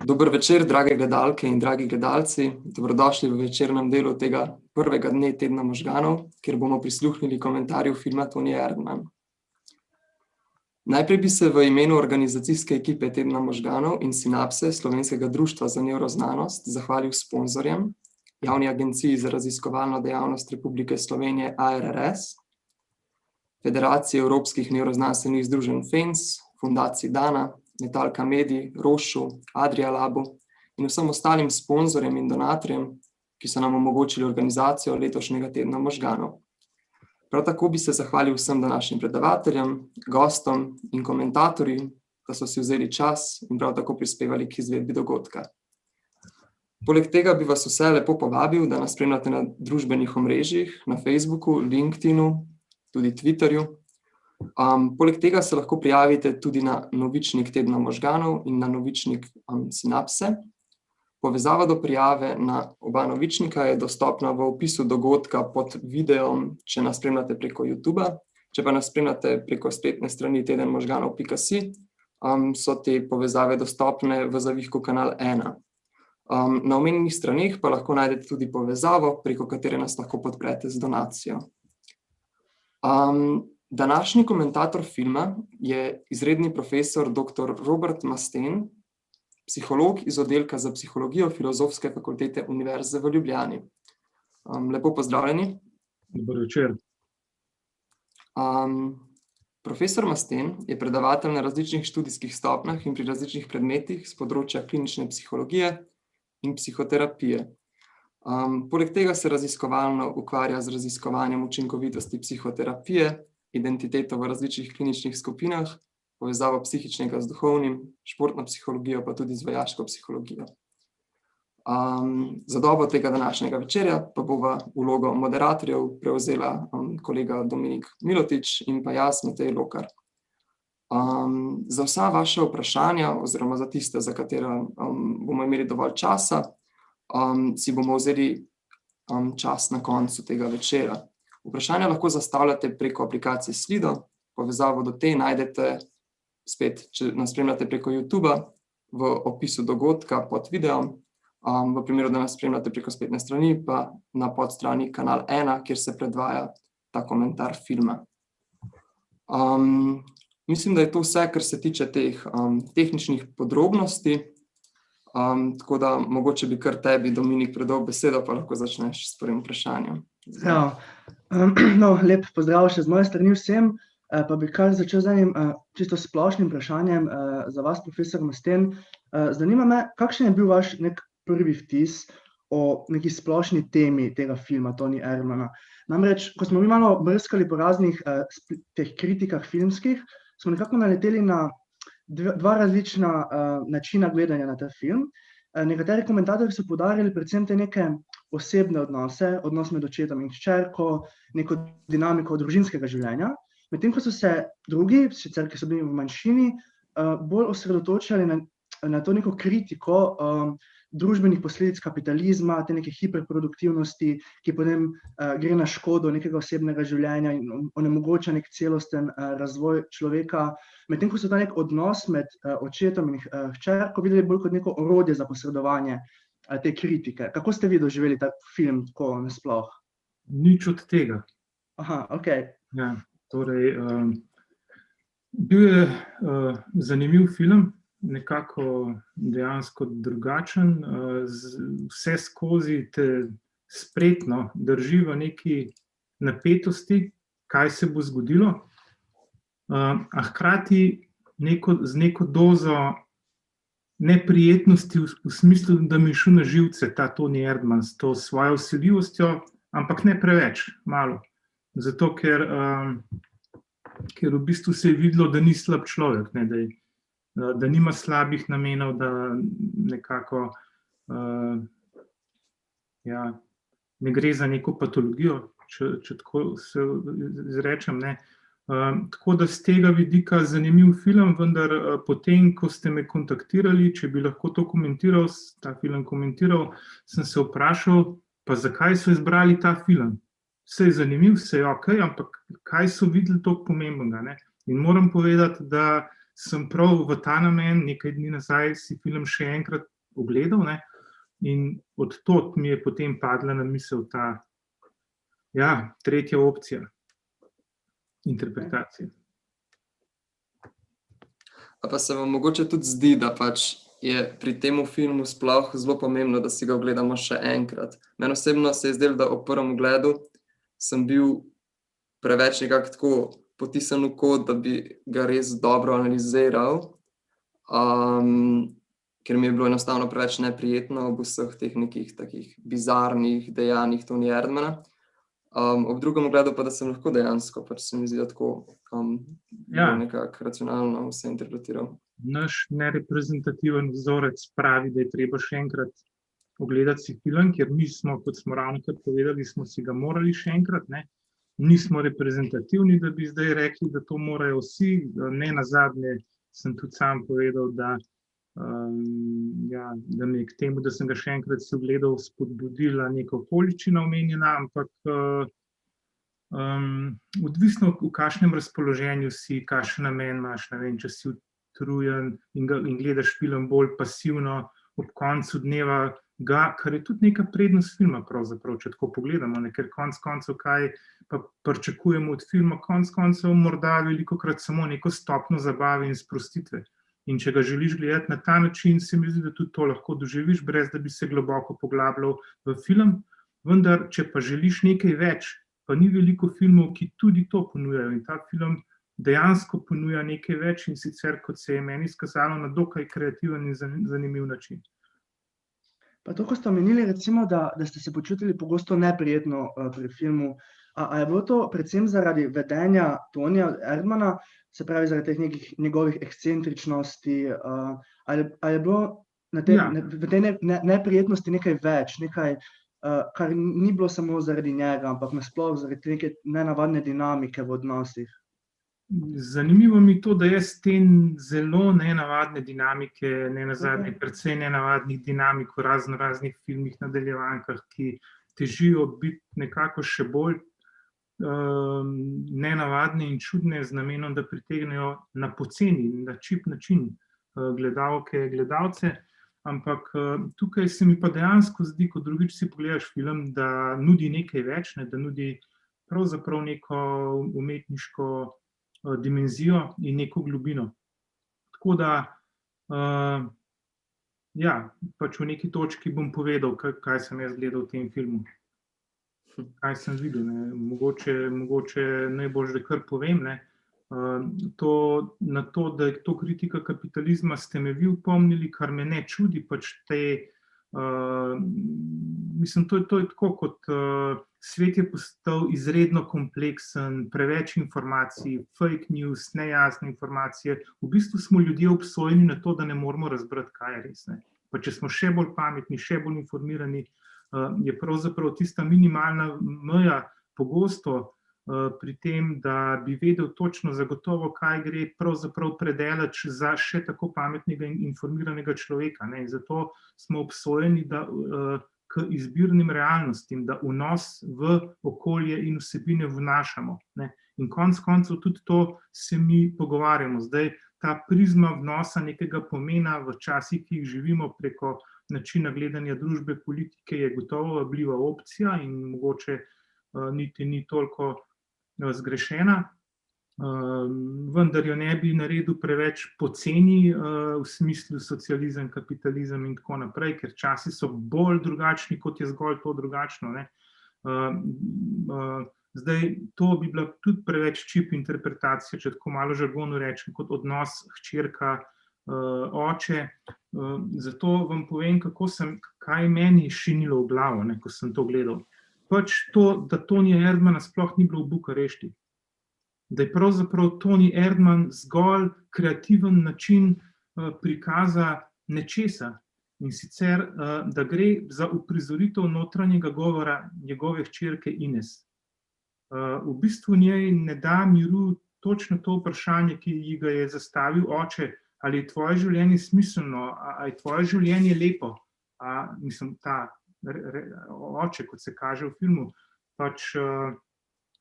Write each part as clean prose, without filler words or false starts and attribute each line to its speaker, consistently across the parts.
Speaker 1: Dober večer, drage gledalke in dragi gledalci. Dobrodošli v večernem delu tega prvega dne Tedna možganov, kjer bomo prisluhnili komentarju filma Tonija Erdmann. Najprej bi se v imenu organizacijske ekipe Tedna možganov in Sinapse Slovenskega društva za nevroznanost zahvalil sponzorjem, Javni agenciji za raziskovalno dejavnost Republike Slovenije ARRS, Federaciji evropskih nevroznanstvenih združenj FENS, Fundaciji Dana, Metalka Medij, Rošu, Adria Labu in vsem ostalim sponzorjem in donatorjem, ki so nam omogočili organizacijo letošnjega Tedna možganov. Prav tako bi se zahvalil vsem današnjim predavateljem, gostom in komentatorjem, da so si vzeli čas in prav tako prispevali k izvedbi dogodka. Poleg tega bi vas vse lepo povabil, da nas spremljate na družbenih omrežjih, na Facebooku, LinkedInu, tudi Twitterju. Poleg tega se lahko prijavite tudi na novičnik Tedna možganov in na novičnik Sinapse. Povezava do prijave na oba novičnika je dostopna v opisu dogodka pod videom, če nas spremljate preko YouTubea. Če pa nas spremljate preko spletne strani tedenmožganov.si, so te povezave dostopne v zavihku kanal 1. Na omenjenih straneh pa lahko najdete tudi povezavo, preko katere nas lahko podprete z donacijo. Današnji komentator filma je izredni profesor dr. Robert Masten, psiholog iz oddelka za psihologijo Filozofske fakultete Univerze v Ljubljani. Lepo pozdravljeni.
Speaker 2: Dober večer.
Speaker 1: Profesor Masten je predavatelj na različnih študijskih stopnjah in pri različnih predmetih s področja klinične psihologije in psihoterapije. Poleg tega se raziskovalno ukvarja z raziskovanjem učinkovitosti psihoterapije, identiteto v različnih kliničnih skupinah, povezavo psihičnega z duhovnim, športno psihologijo, pa tudi z vojaško psihologijo. Za dobo tega današnjega večerja pa bova vlogo moderatorjev prevzela kolega Dominik Milotič in pa jaz, Matej Lokar. Za vsa vaša vprašanja, oziroma za tiste, za katera bomo imeli dovolj časa, si bomo vzeli čas na koncu tega večera. Vprašanja lahko zastavljate preko aplikacije Slido, povezavo do te najdete spet, če nas spremljate preko YouTubea, v opisu dogodka pod videom, v primeru, da nas spremljate preko spletne strani, pa na podstrani kanal 1, kjer se predvaja ta komentar filma. Mislim, da je to vse, kar se tiče teh tehničnih podrobnosti, tako da mogoče bi kar tebi, Dominik, predal besedo, pa lahko začneš s prvim vprašanjem.
Speaker 3: Lep pozdrav še z moje strani vsem, pa bi kar začel z enim čisto splošnim vprašanjem za vas, profesor Masten. Zanima me, kakšen je bil vaš nek prvi vtis o neki splošni temi tega filma Tonija Erdmanna? Namreč, ko smo mi malo brskali po raznih teh kritikah filmskih, smo nekako naleteli na dva različna načina gledanja na ta film. Nekateri komentatorji so poudarjali predvsem te neke osebne odnose, odnos med očetom in hčerko, neko dinamiko družinskega življenja, medtem ko so se drugi, sicer ki so bili v manjšini, bolj osredotočali na to neko kritiko družbenih posledic kapitalizma, te neke hiperproduktivnosti, ki potem gre na škodo nekega osebnega življenja in onemogoča nek celosten razvoj človeka, medtem ko so ta nek odnos med očetom in hčerko videli bolj kot neko orodje za posredovanje te kritike. Kako ste vi doživeli ta film tako nasploh?
Speaker 2: Nič od tega.
Speaker 3: Aha, okej.
Speaker 2: Ja, torej, bil je zanimiv film, nekako dejansko drugačen, vse skozi te spretno drži v neki napetosti, kaj se bo zgodilo, a hkrati z neko dozo neprijetnosti v smislu, da mi je šel na živce ta Toni Erdmann s to svojo vsiljivostjo, ampak ne preveč, malo. Zato, ker v bistvu se je videlo, da ni slab človek, da nima slabih namenov, da nekako ne gre za neko patologijo, če tako se izrečem. Tako da z tega vidika zanimiv film, vendar potem, ko ste me kontaktirali, če bi lahko to komentiral, ta film komentiral, sem se vprašal, pa zakaj so izbrali ta film. Vse je zanimiv, vse je okej, ampak kaj so videli toliko pomembnega, ne? In moram povedati, da sem prav v ta namen nekaj dni nazaj si film še enkrat ogledal, ne, in od tod mi je potem padla na misel ta, tretja opcija interpretacije.
Speaker 1: A pa se vam mogoče tudi zdi, da pač je pri temu filmu sploh zelo pomembno, da si ga ogledamo še enkrat. Meni osebno se je zdelo, da ob prvem ogledu sem bil preveč nekako tako potisan v kot, da bi ga res dobro analiziral, ker mi je bilo enostavno preveč neprijetno ob vseh teh nekih takih bizarnih dejanjih Tony Erdmana. Ob drugem ogledu pa, da sem lahko dejansko, pač se mi zdi, da tako nekako racionalno vse interpretiral.
Speaker 2: Naš nereprezentativen vzorec pravi, da je treba še enkrat ogledati si film, ker mi smo, kot smo ravnokar povedali, smo si ga morali še enkrat, ne. Nismo reprezentativni, da bi zdaj rekli, da to morajo vsi. Ne nazadnje sem tudi sam povedal, da me je k temu, da sem ga še enkrat si ogledal, spodbudila neka okoliščina omenjena, ampak odvisno v kakšnem razpoloženju si, kakšen namen imaš, ne vem, če si utrujen in gledaš film bolj pasivno ob koncu dneva, kar je tudi neka prednost filma pravzaprav, če tako pogledamo, ne, ker konec koncev kaj pa pričakujemo od filma, konec koncev morda velikokrat samo neko stopnjo zabave in sprostitve. In če ga želiš gledati na ta način, se mi zdi, da tudi to lahko doživiš, brez da bi se globoko poglabljal v film. Vendar, če pa želiš nekaj več, pa ni veliko filmov, ki tudi to ponujajo. In ta film dejansko ponuja nekaj več, in sicer, kot se je meni izkazalo, na dokaj kreativen in zanimiv način.
Speaker 3: Pa to, ko ste omenili, recimo, da ste se počutili pogosto neprijetno pri filmu, a je bilo to predvsem zaradi vedenja Tonija Erdmana, se pravi zaradi teh nekih njegovih ekscentričnosti, ali je bilo v tej neprijetnosti nekaj več, nekaj, kar ni bilo samo zaradi njega, ampak nasploh zaradi neke nenavadne dinamike v odnosih?
Speaker 2: Zanimivo mi je to, da jaz te zelo nenavadne dinamike, nenazadnje precej nenavadnih dinamik v raznih filmih, nadaljevankah, ki težijo biti nekako še bolj nenavadne in čudne z namenom, da pritegnejo na poceni, na čip način gledalke, gledalce. Ampak tukaj se mi pa dejansko zdi, ko drugič si pogledaš film, da nudi nekaj več, da nudi pravzaprav neko umetniško dimenzijo in neko globino. Tako da, pač v neki točki bom povedal, kaj sem jaz gledal v tem filmu. Kaj sem videl, ne. Mogoče najboljše, da kar povem, ne. Na to, da je to kritika kapitalizma, ste me vi opomnili, kar me ne čudi, pač mislim, to je tako, kot svet je postal izredno kompleksen, preveč informacij, fake news, nejasne informacije. V bistvu smo ljudje obsojeni na to, da ne moramo razbrati, kaj je res, ne. Pa če smo še bolj pametni, še bolj informirani, je pravzaprav tista minimalna meja pogosto pri tem, da bi vedel točno zagotovo, kaj gre pravzaprav predaleč za še tako pametnega in informiranega človeka, ne. In zato smo obsojeni k izbirnim realnostim, da vnos v okolje in vsebine vnašamo, ne. In konec koncev tudi to se mi pogovarjamo. Zdaj, ta prizma vnosa nekega pomena v časih, ki jih živimo, preko načina gledanja družbe, politike, je gotovo vabljiva opcija in mogoče niti ni toliko zgrešena, vendar jo ne bi naredil preveč poceni v smislu socializem, kapitalizem in tako naprej, ker časi so bolj drugačni, kot je zgolj to drugačno, ne. Zdaj, to bi bila tudi preveč čip interpretacija, če tako malo žargonu rečem, kot odnos hčerka oče. Zato vam povem, kaj meni šinilo v glavo, ne, ko sem to gledal. Pač to, da Tonija Erdmana sploh ni bilo v Bukarešti. Da je pravzaprav Tony Erdman zgolj kreativen način prikaza nečesa. In sicer, da gre za uprizoritev notranjega govora njegove hčerke Ines. V bistvu njej ne da miru točno to vprašanje, ki ji ga je zastavil oče, ali je tvoje življenje smiselno, ali je tvoje življenje lepo. Mislim, ta oče, kot se kaže v filmu, pač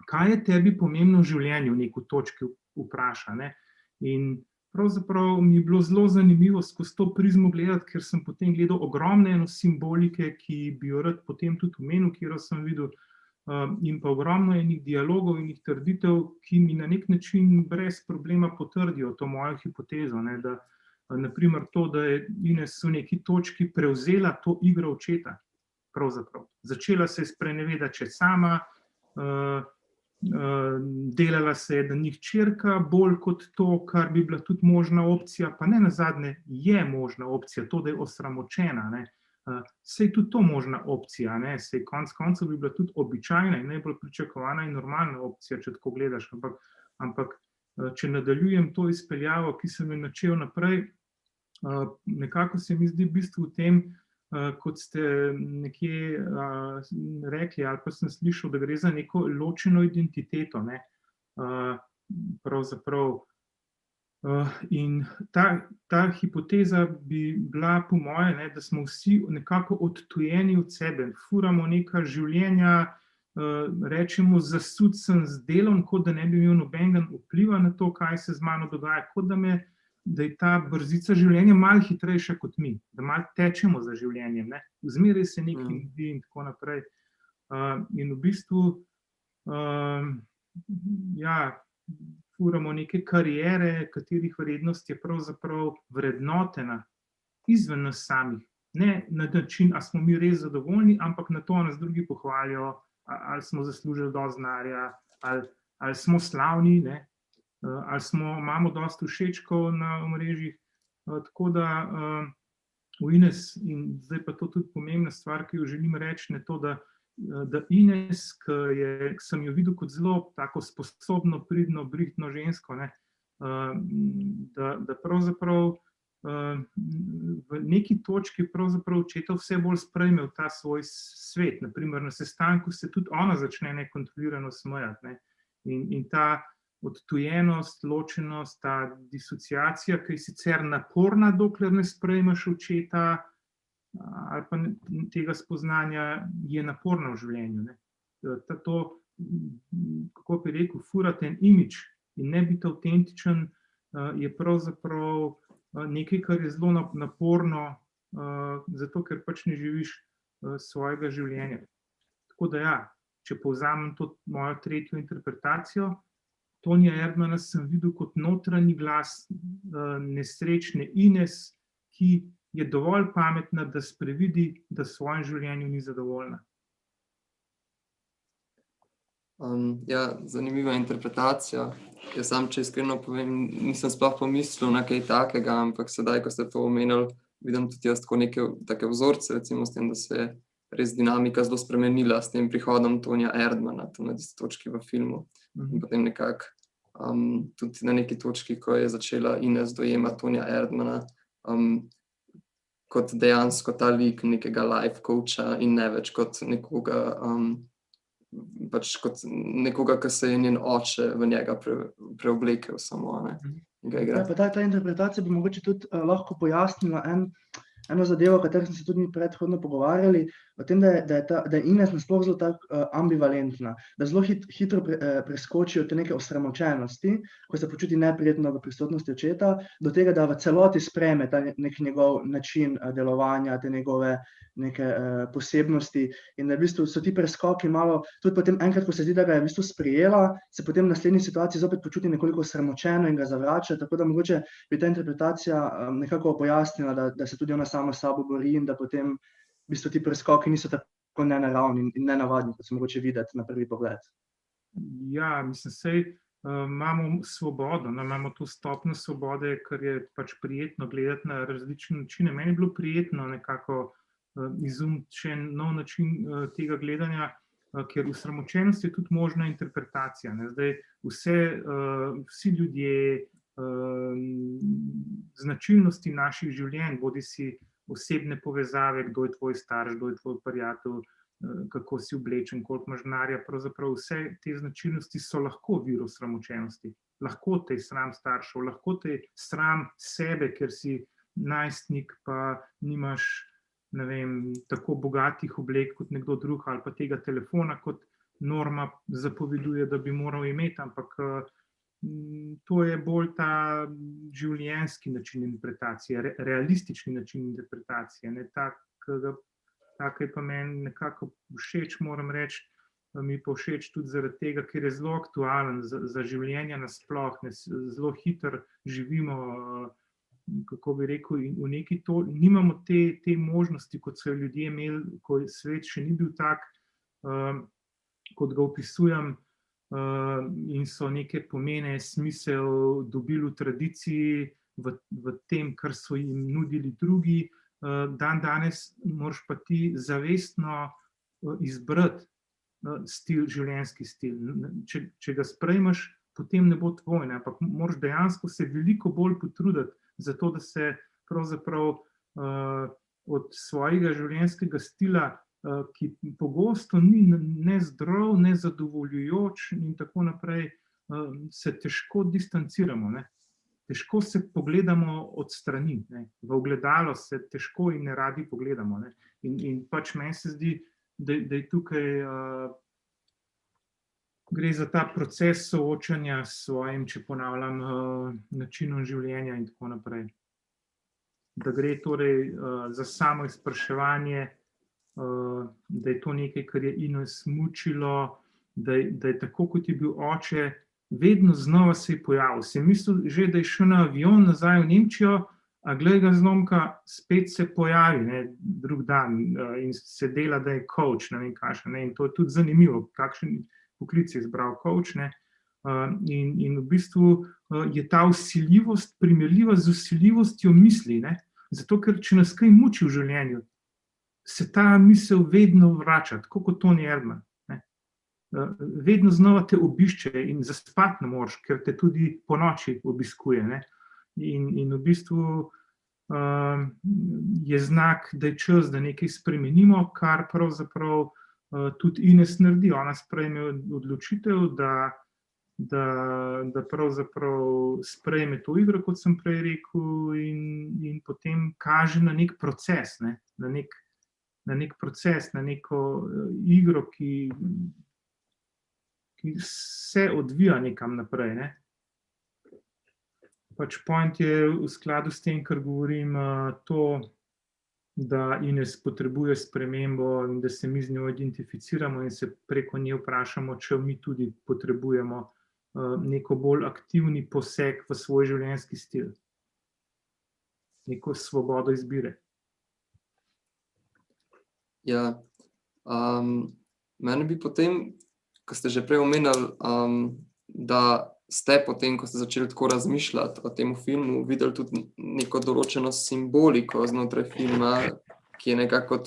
Speaker 2: kaj je tebi pomembno v življenju, v neki točki vpraša, ne. In pravzaprav mi je bilo zelo zanimivo skozi to prizmo gledati, ker sem potem gledal ogromne simbolike, ki bi jo rad potem tudi omenil, kjer sem videl, in pa ogromno enih dialogov in trditev, ki mi na nek način brez problema potrdijo to mojo hipotezo, ne, da naprimer to, da je Ines v neki točki prevzela to igro očeta, pravzaprav. Začela se je sprenevedati še sama, delala se je, da ni hčerka, bolj kot to, kar bi bila tudi možna opcija, pa ne nazadnje je možna opcija, to, da je osramočena, ne. Sej tudi to možna opcija, ne, sej konec koncev bi bila tudi običajna in najbolj pričakovana in normalna opcija, če tako gledaš, ampak če nadaljujem to izpeljavo, ki sem jo načel naprej, nekako se mi zdi bistvo v tem, kot ste nekje rekli, ali pa sem slišal, da gre za neko ločeno identiteto, ne, pravzaprav. In ta hipoteza bi bila po moje, ne, da smo vsi nekako odtujeni od sebe, furamo neka življenja, rečemo zasut sem z delom, kot da ne bi imel nobenega vpliva na to, kaj se z mano dogaja, kot da je ta brzica življenja malo hitrejša kot mi, da malo tečemo za življenjem, ne, zmeraj se nekaj mudi in tako naprej. In v bistvu, ja, furamo neke kariere, katerih vrednost je pravzaprav vrednotena izven nas samih. Ne na način, a smo mi res zadovoljni, ampak na to nas drugi pohvalijo, ali smo zaslužili dosti denarja, ali smo slavni, ne, ali imamo dosti všečkov na omrežjih. Tako da v Ines, in zdaj pa to tudi pomembna stvar, ki jo želim reči, ne to, da Ines, ki sem jo videl kot zelo tako sposobno, pridno, brihtno žensko, ne, da pravzaprav v neki točki pravzaprav očeta vse bolj sprejme v ta svoj svet. Naprimer, na sestanku se tudi ona začne nekontrolirano smejati, ne. In ta odtujenost, ločenost, ta disociacija, ki je sicer naporna, dokler ne sprejmeš očeta, ali pa tega spoznanja, je naporno v življenju, ne. To, kako bi rekel, furati en imidž in ne biti avtentičen, je pravzaprav nekaj, kar je zelo naporno, zato ker pač ne živiš svojega življenja. Tako da ja, če povzamem to mojo tretjo interpretacijo, Tonija Erdmana sem videl kot notranji glas nesrečne Ines, ki je dovolj pametna, da sprevidi, da v svojem življenju ni zadovoljna.
Speaker 1: Ja, zanimiva interpretacija. Jaz sam, če iskreno povem, nisem sploh pomislil na kaj takega, ampak sedaj, ko ste to omenili, vidim tudi jaz tako neke take vzorce, recimo s tem, da se je res dinamika zelo spremenila s tem prihodom Tonija Erdmana, tam na tisti točki v filmu. In potem nekako tudi na neki točki, ko je začela Ines dojemati Tonija Erdmana, kot dejansko ta lik nekega life coacha in ne več kot nekoga, pač kot nekoga, ki se je njen oče v njega preoblekel samo, ne, in ga igra.
Speaker 3: Ja, pa ta interpretacija bi mogoče tudi lahko pojasnila eno zadevo, o kateri smo se tudi mi predhodno pogovarjali, o tem, da je Ines nasploh zelo tako ambivalentna, da zelo hitro preskoči od te neke osramočenosti, ko se počuti neprijetno v prisotnosti očeta, do tega, da v celoti sprejme ta nek njegov način delovanja, te njegove neke posebnosti, in da v bistvu so ti preskoki malo, tudi potem enkrat, ko se zdi, da ga je v bistvu sprejela, se potem v naslednji situaciji zopet počuti nekoliko osramočeno in ga zavrača, tako da mogoče bi ta interpretacija nekako pojasnila, da se tudi ona sama s sabo bori in da potem v bistvu ti preskoki niso tako nenaravni in nenavadni, kot se mogoče videti na prvi pogled.
Speaker 2: Ja, mislim, sej imamo svobodo, imamo to stopnjo svobode, kar je pač prijetno gledati na različne načine. Meni je bilo prijetno nekako izumiti še en nov način tega gledanja, ker osramočenost je tudi možna interpretacija, ne. Zdaj, vsi ljudje, značilnosti naših življenj, bodisi osebne povezave, kdo je tvoj starš, kdo je tvoj prijatelj, kako si oblečen, koliko imaš denarja, pravzaprav vse te značilnosti so lahko vir osramočenosti. Lahko te je sram staršev, lahko te je sram sebe, ker si najstnik, pa nimaš, ne vem, tako bogatih oblek kot nekdo drug, ali pa tega telefona, kot norma zapoveduje, da bi moral imeti, ampak to je bolj ta življenjski način interpretacije, realistični način interpretacije, ne tak, je pa meni nekako všeč, moram reči, mi pa všeč tudi zaradi tega, ker je zelo aktualen za življenje nasploh, zelo hitro živimo, kako bi rekel, in v neki nimamo te možnosti, kot so ljudje imeli, ko svet še ni bil tak, kot ga opisujem, in so neke pomene, smisel dobili v tradiciji, v tem, kar so jim nudili drugi. Danes moraš pa ti zavestno izbrati življenjski stil. Če ga sprejmeš, potem ne bo tvoj, ampak moraš dejansko se veliko bolj potruditi za to, da se pravzaprav od svojega življenjskega stila, ki pogosto ni ne zdrav, ne zadovoljujoč in tako naprej, se težko distanciramo, ne. Težko se pogledamo od strani, ne. V ogledalo se težko in neradi pogledamo, ne. In pač meni se zdi, da je tukaj gre za ta proces soočanja s svojim, če ponavljam, načinom življenja in tako naprej. Da gre torej za samo izpraševanje, da je to nekaj, kar je Ines mučilo, da je tako, kot je bil oče, vedno znova se je pojavil. Se je mislil že, da je šel na avion nazaj v Nemčijo, a glej ga zlomka, spet se pojavi, ne, drug dan, in se dela, da je coach, ne vem kakšen, ne, in to je tudi zanimivo, kakšen poklic je izbral coach, ne, in v bistvu je ta vsiljivost primerljiva z vsiljivostjo misli, ne, zato ker če nas kaj muči v življenju, se ta misel vedno vrača, tako kot Tony Erdmann, ne. Vedno znova te obišče in zaspati ne moreš, ker te tudi po noči obiskuje, ne. In v bistvu je znak, da je čas, da nekaj spremenimo, kar pravzaprav tudi Ines naredi. Ona sprejme odločitev, da pravzaprav sprejme to igro, kot sem prej rekel, in potem kaže na nek proces, ne, na nek proces, na neko igro, ki se odvija nekam naprej, ne. Pač point je v skladu s tem, kar govorim, to, da Ines potrebuje spremembo in da se mi z njo identificiramo in se preko nje vprašamo, če mi tudi potrebujemo neko bolj aktivni poseg v svoj življenjski stil. Neko svobodo izbire.
Speaker 1: Ja, mene bi potem, ko ste že prej omenili, da ste potem, ko ste začeli tako razmišljati o tem filmu, videli tudi neko določeno simboliko znotraj filma, ki je nekako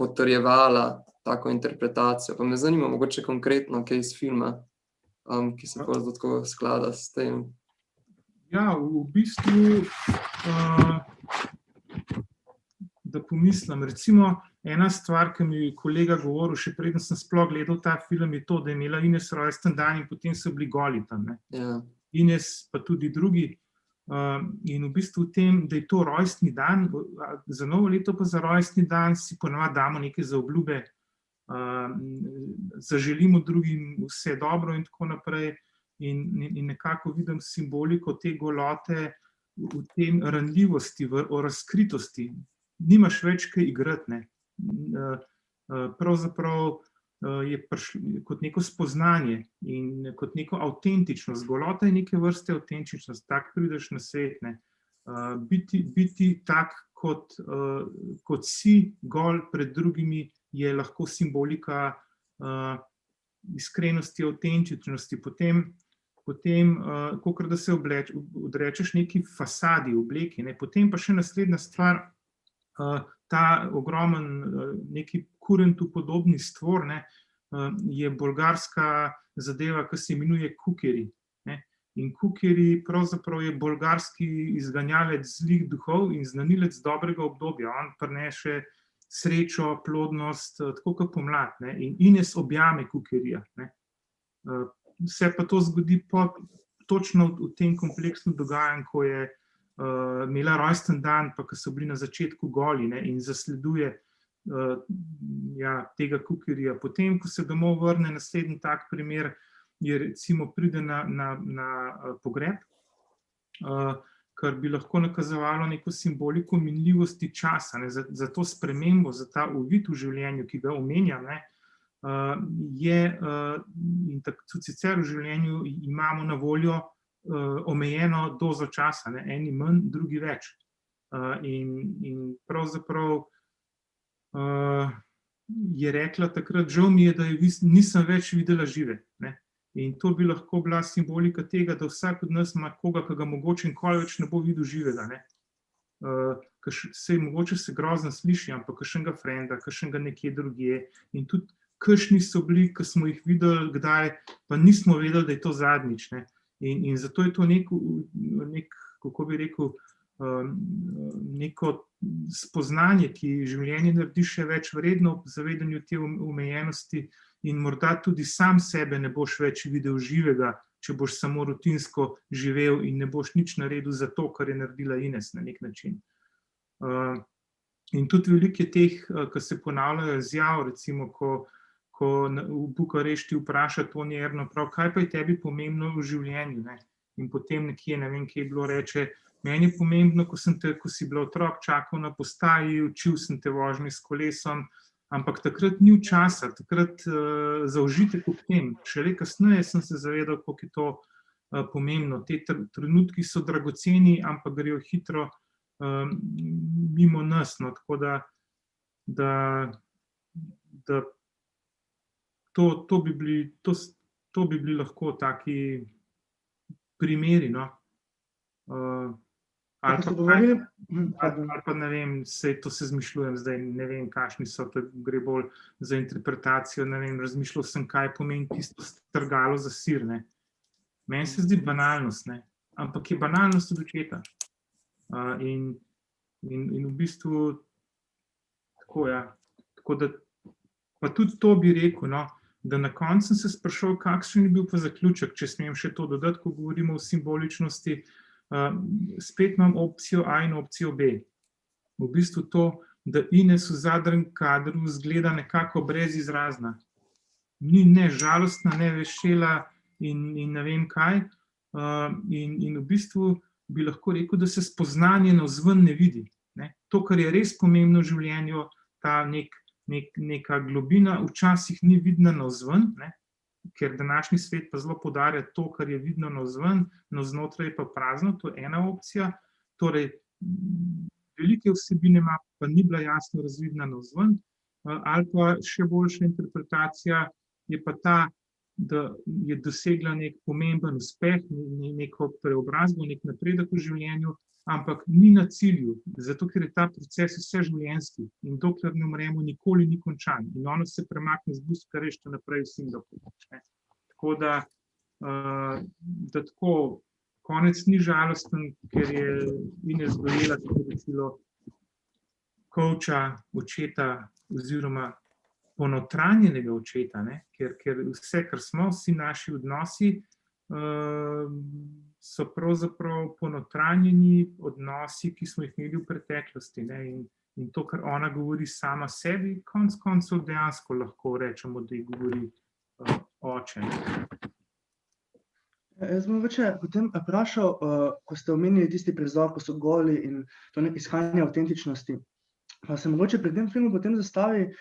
Speaker 1: potrjevala tako interpretacijo. Pa me zanima mogoče konkretno kaj iz filma, ki se pa tako sklada s tem.
Speaker 2: Ja, v bistvu, da pomislim, recimo ena stvar, ki mi je kolega govoril, še preden sem sploh gledal ta film, je to, da je imela Ines rojsten dan in potem so bili goli tam, ne.
Speaker 1: Ja.
Speaker 2: Ines pa tudi drugi. In v bistvu v tem, da je to rojstni dan, za novo leto pa za rojstni dan si ponavadi damo neke zaobljube, zaželimo drugim vse dobro in tako naprej. In nekako vidim simboliko te golote v tem ranljivosti, o razkritosti. Nimaš več kaj igrati, ne. Pravzaprav je kot neko spoznanje in kot neko avtentičnost. Golota je neke vrste avtentičnost, tak prideš na svet, ne. Biti tak, kot si, gol pred drugimi, je lahko simbolika iskrenosti, avtentičnosti. Potem, kakor da se odrečeš neki fasadi, obleki, ne. Potem pa še naslednja stvar, ta ogromen neki kurentu podobni stvor, ne, je bolgarska zadeva, ki se imenuje kukeri, ne. In kukeri pravzaprav je bolgarski izganjalec zlih duhov in znanilec dobrega obdobja. On prinese srečo, plodnost, tako kot pomlad, ne. In Ines objame kukerija, ne. Se pa to zgodi točno v tem kompleksnem dogajanju, ko je imela rojsten dan, pa ko so bili na začetku goli, ne, in zasleduje tega kukerija. Potem, ko se domov vrne, naslednji tak primer, je recimo pride na pogreb, kar bi lahko nakazovalo neko simboliko minljivosti časa, ne, za to spremembo, za ta uvid v življenju, ki ga omenja, ne, je, in tudi sicer v življenju imamo na voljo omejeno dozo časa, ne, eni manj, drugi več. In pravzaprav je rekla takrat, žal mi je, da nisem več videla žive, ne. In to bi lahko bila simbolika tega, da vsak od nas ima koga, ki ga mogoče nikoli več ne bo videl živega, ne. Mogoče se grozno sliši, ampak kakšnega frenda, kakšnega nekje drugje. In tudi kakšni so bili, ki smo jih videli kdaj, pa nismo vedeli, da je to zadnjič, ne. In zato je to kako bi rekel, neko spoznanje, ki življenje naredi še več vredno v zavedanju te omejenosti. In morda tudi sam sebe ne boš več videl živega, če boš samo rutinsko živel in ne boš nič naredil za to, kar je naredila Ines na nek način. In tudi veliko je teh, ki se ponavljajo izjav, recimo, ko v Bukarešti vpraša Toni Erno prav, kaj pa je tebi pomembno v življenju, ne? In potem nekje, ne vem, kje je bilo, reče, meni je pomembno, ko si bila otrok, čakal na postaji, učil sem te vožnje s kolesom, ampak takrat ni časa, takrat za užitek ob tem. Šele kasneje sem se zavedal, koliko je to pomembno. Te trenutki so dragoceni, ampak grejo hitro mimo nas. No, tako da to bi bili lahko taki primeri, no. Ali pa ne vem, to se zmišljujem zdaj, ne vem, kakšni so, to gre bolj za interpretacijo, ne vem, razmišljal sem, kaj pomeni tisto strgalo za sir, ne. Meni se zdi banalnost, ne, ampak je banalnost od očeta. In v bistvu tako, ja. Tako da, pa tudi to bi rekel, no, da na koncu sem se sprašal, kakšen je bil pa zaključek, če smem še to dodati, ko govorimo o simboličnosti. Spet imam opcijo A in opcijo B. V bistvu to, da Ines v zadnjem kadru zgleda nekako brezizrazna. Ni ne žalostna, ne vesela in ne vem kaj. In v bistvu bi lahko rekel, da se spoznanje navzven ne vidi, ne. To, kar je res pomembno v življenju, ta neka globina, včasih ni vidna navzven, ne. Ker današnji svet pa zelo poudarja to, kar je vidno navzven, navznotraj pa prazno, to je ena opcija. Torej, velike vsebine ima, pa ni bila jasno razvidna navzven. Ali pa še boljša interpretacija je pa ta, da je dosegla nek pomemben uspeh, neko preobrazbo, nek napredek v življenju, ampak ni na cilju, zato ker je ta proces vseživljenjski in dokler ne umremo, nikoli ni končan. In ona se premakne z Bukarešta naprej v Singapur. Tako da tako, konec ni žalosten, ker je Ines dojela tako kovča očeta oziroma ponotranjenega očeta, ne? Ker vse, kar smo, vsi naši odnosi, so pravzaprav ponotranjeni odnosi, ki smo jih imeli v preteklosti, ne? In to, kar ona govori sama sebi, konec koncev dejansko lahko rečemo, da ji govori oče.
Speaker 3: Jaz bom potem vprašal, ko ste omenili tisti prizor, ko so goli in to iskanje avtentičnosti, pa se mogoče pri tem filmu potem zastavi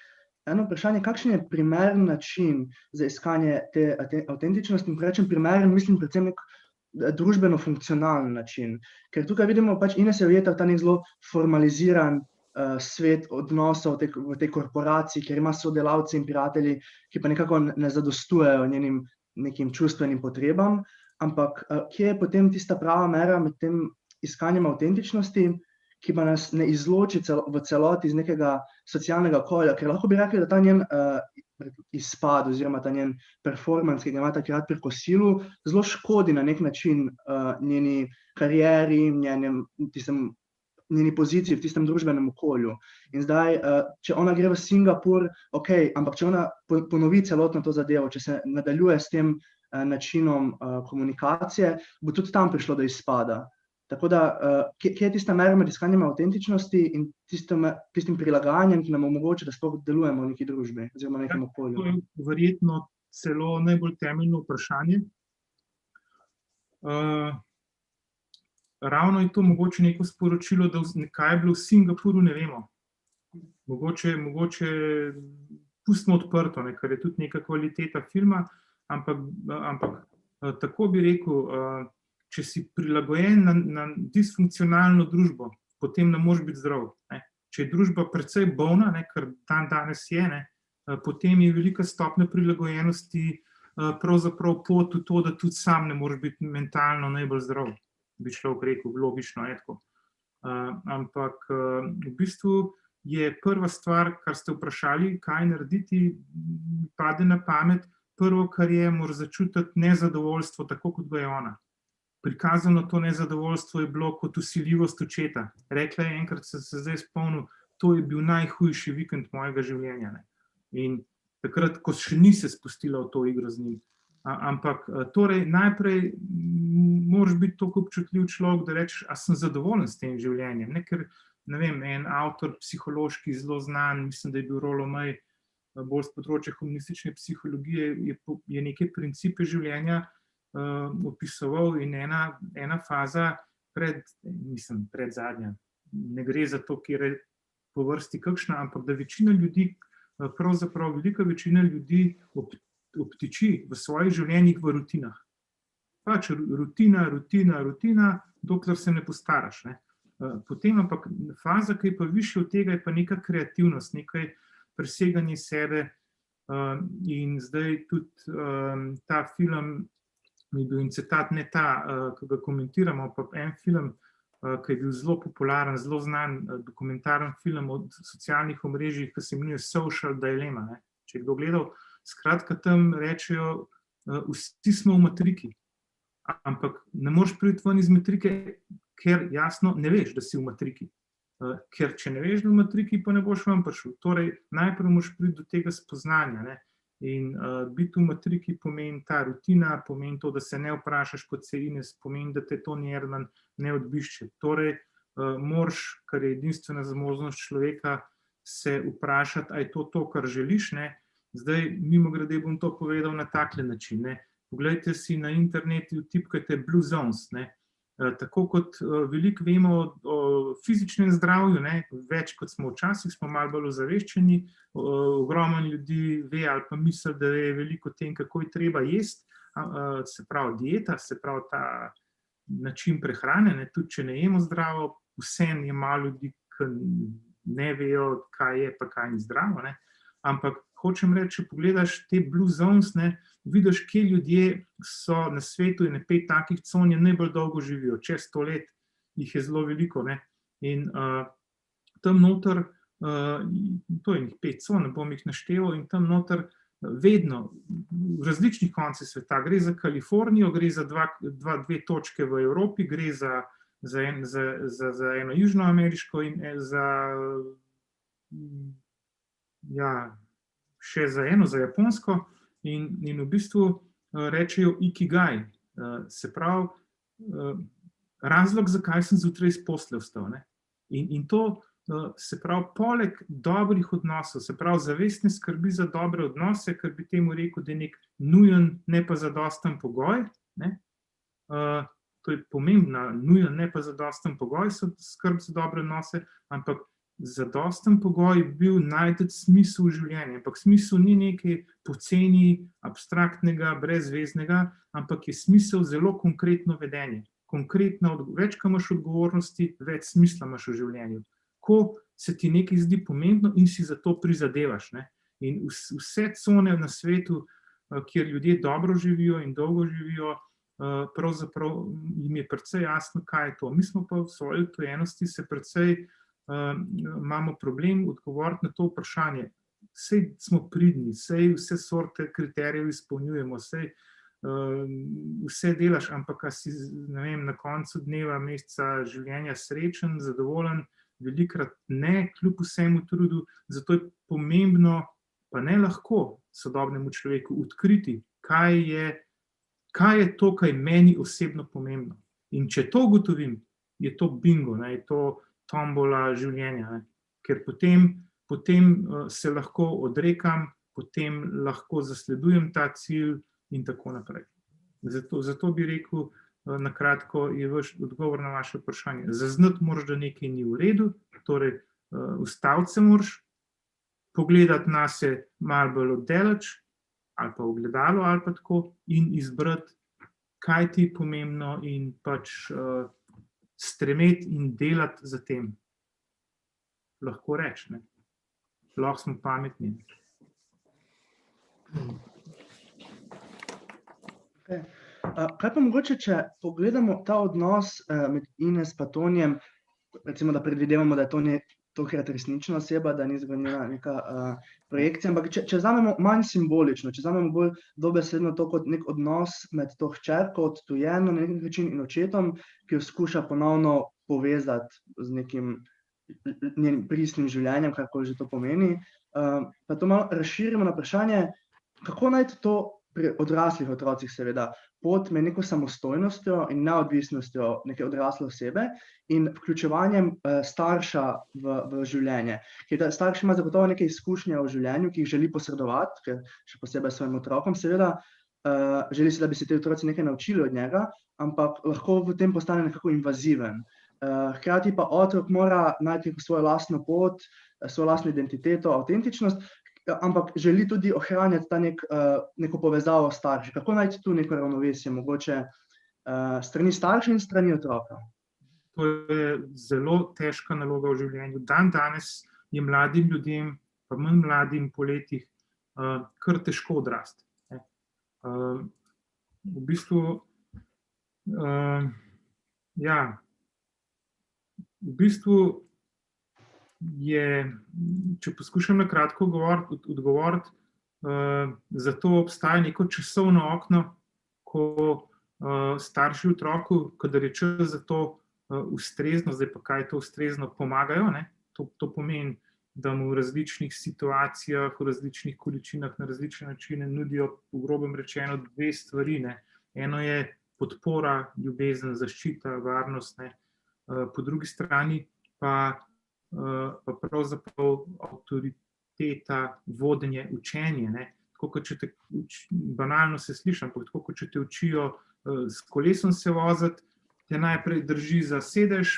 Speaker 3: eno vprašanje, kakšen je primeren način za iskanje te avtentičnosti, in ko rečem primeren, mislim predvsem nek družbeno-funkcionalen način. Ker tukaj vidimo, Ines je ujeta v ta nek zelo formaliziran svet odnosov v tej korporaciji, kjer ima sodelavci in prijatelji, ki pa nekako ne zadostujejo njenim nekim čustvenim potrebam, ampak kje je potem tista prava mera med tem iskanjem avtentičnosti, ki pa nas ne izloči v celoti iz nekega socialnega okolja, ker lahko bi rekli, da ta njen izpad oziroma ta njen performance, ki ga ima takrat pri kosilu, zelo škodi na nek način njeni karieri, njeni poziciji v tistem družbenem okolju. In zdaj, če ona gre v Singapur, okej, ampak če ona ponovi celotno to zadevo, če se nadaljuje s tem načinom komunikacije, bo tudi tam prišlo do izpada. Tako da, kje je tista mera med iskanjem avtentičnosti in tistim prilagajanjem, ki nam omogoča, da sploh delujemo v neki družbi oziroma v nekem okolju?
Speaker 2: To je verjetno celo najbolj temeljno vprašanje. Ravno je to mogoče neko sporočilo, da kaj je bilo v Singapuru, ne vemo. Mogoče pustimo odprto, ker je tudi neka kvaliteta filma, ampak tako bi rekel, če si prilagojen na disfunkcionalno družbo, potem ne moreš biti zdrav. Če je družba precej bolna, kar danes je, potem je velika stopnja prilagojenosti pravzaprav pot v to, da tudi sam ne moreš biti mentalno najbolj zdrav, bi človek rekel, logično je tako. Ampak v bistvu je prva stvar, kar ste vprašali, kaj narediti, pade na pamet, prvo, kar je, moraš začutiti nezadovoljstvo, tako kot ga je ona. Prikazano to nezadovoljstvo je bilo kot vsiljivost očeta. Rekla je enkrat, se zdaj spomnil, to je bil najhujši vikend mojega življenja. In takrat, ko še ni se spustila v to igro z njim. Ampak torej najprej moraš biti tako občutljiv človek, da rečeš, a sem zadovoljen s tem življenjem. Ker, ne vem, en avtor psihološki zelo znan, mislim, da je bil Rollo May, bolj z področja humanistične psihologije, je neke principe življenja opisoval in ena faza pred zadnja. Ne gre za to, kjer je po vrsti kakšna, ampak da večina ljudi, pravzaprav velika večina ljudi obtiči v svojih življenjih v rutinah. Pač rutina, dokler se ne postaraš. Potem ampak faza, ki je pa višja od tega, je pa neka kreativnost, nekaj preseganje sebe in zdaj tudi ta film je bil citat, ne ta, ki ga komentiramo, pa en film, ki je bil zelo popularen, zelo znan dokumentaren film o socialnih omrežjih, ki se imenuje Social Dilemma. Če je kdo gledal, skratka tam rečejo, vsi smo v matriki, ampak ne moreš priti ven iz matrike, ker jasno ne veš, da si v matriki. Ker če ne veš, da v matriki, pa ne boš ven prišel. Torej, najprej moraš priti do tega spoznanja. In biti v matriki pomeni ta rutina, pomeni to, da se ne vprašaš kot se Ines, pomeni, da te to Erdman ne odbišče. Torej, moraš, kar je edinstvena zmožnost človeka, se vprašati, a je to, kar želiš. Zdaj, mimogrede bom to povedal na takle način. Poglejte si na internetu, tipkajte Blue Zones. Tako kot veliko vemo o fizičnem zdravju, več kot smo včasih, smo malo bolj ozaveščeni, ogromno ljudi ve ali pa misli, da je veliko o tem, kako je treba jesti, se pravi dieta, se pravi ta način prehrane, tudi če ne jemo zdravo, vseeno je malo ljudi, ki ne vejo, kaj je pa kaj ni zdravo, ampak hočem reči, če pogledaš te Blue Zones, vidiš, kje ljudje so na svetu in 5 takih con je najbolj dolgo živijo, čez 100 let jih je zelo veliko. In tam noter, to je 5 con, ne bom jih našteval, in tam noter vedno v različnih koncih sveta, gre za Kalifornijo, gre za dve točke v Evropi, gre za eno južnoameriško in še za eno, za japonsko, in v bistvu rečejo ikigai, se pravi, razlog, zakaj sem zjutraj iz postelje vstal. In to, se pravi, poleg dobrih odnosov, se pravi, zavestne skrbi za dobre odnose, kar bi temu rekel, da je nek nujen, ne pa zadosten pogoj, to je pomembna, nujen, ne pa zadosten pogoj, skrb za dobre odnose, ampak zadosten pogoj je bil najti smisel v življenju. Ampak smisel ni nekaj poceni, abstraktnega, brezveznega, ampak je smisel zelo konkretno vedenje. Konkretno, več, ko imaš odgovornosti, več smisla imaš v življenju. Ko se ti nekaj zdi pomembno in si za to prizadevaš. In vse cone na svetu, kjer ljudje dobro živijo in dolgo živijo, pravzaprav jim je precej jasno, kaj je to. Mi smo pa v svoji odtujenosti se precej imamo problem odgovoriti na to vprašanje. Sej smo pridni, sej vse sorte kriterijev izpolnjujemo, sej vse delaš, ampak si, ne vem, na koncu dneva, meseca življenja srečen, zadovoljen, velikrat ne, kljub vsemu trudu, zato je pomembno, pa ne lahko sodobnemu človeku odkriti, kaj je to, kaj meni osebno pomembno. In če to ugotovim, je to bingo, je to tombola življenja, ker potem se lahko odrekam potem lahko zasledujem ta cilj in tako naprej. Zato bi rekel, na kratko je vaš odgovor na vaše vprašanje. Zaznati moraš, da nekaj ni v redu, torej ustaviti se moraš, pogledati nase malo bolj oddaleč, ali pa v gledalo, ali pa tako, in izbrati, kaj ti je pomembno in pač stremeti in delati za tem. Lahko reči, ne. Lahko smo pametni.
Speaker 3: Okay. Kaj pa mogoče, če pogledamo ta odnos med Ines pa Tonijem, recimo, da predvidevamo, da je Toni tokrat resnična oseba, da ni zgolj neka projekcija, ampak če vzamemo manj simbolično, če vzamemo bolj dobesedno to kot nek odnos med to hčerko, odtujeno na nek način, in očetom, ki jo skuša ponovno povezati z nekim njenim pristnim življenjem, karkoli že to pomeni, pa to malo razširimo na vprašanje, kako najti to pri odraslih otrocih, seveda, pot med neko samostojnostjo in neodvisnostjo neke odrasle osebe in vključevanjem starša v življenje. Ker starš ima zagotovo neke izkušnje v življenju, ki jih želi posredovati, ker še posebej svojim otrokom, seveda, želi se, da bi se ti otroci nekaj naučili od njega, ampak lahko v tem postane nekako invaziven. Hkrati pa otrok mora najti svojo lastno pot, svojo lastno identiteto, avtentičnost, ampak želi tudi ohranjati ta neko povezavo s starši. Kako najti tu neko ravnovesje, mogoče strani staršev in strani otroka?
Speaker 2: To je zelo težka naloga v življenju. Danes je mladim ljudem, pa manj mladim po letih, kar težko odrasti. V bistvu, je, če poskušam na kratko odgovoriti, zato obstaja neko časovno okno, ko starši otroku, kadar je čas za to ustrezno, zdaj pa kaj to ustrezno, pomagajo, ne? To pomeni, da mu v različnih situacijah, v različnih količinah, na različne načine nudijo, v grobem rečeno, dve stvari, ne? Eno je podpora, ljubezen, zaščita, varnost, ne? Po drugi strani pa pravzaprav avtoriteta, vodenje, učenje, ne. Tako kot če te, banalno se sliši, ampak tako kot če te učijo s kolesom se voziti, te najprej drži za sedež,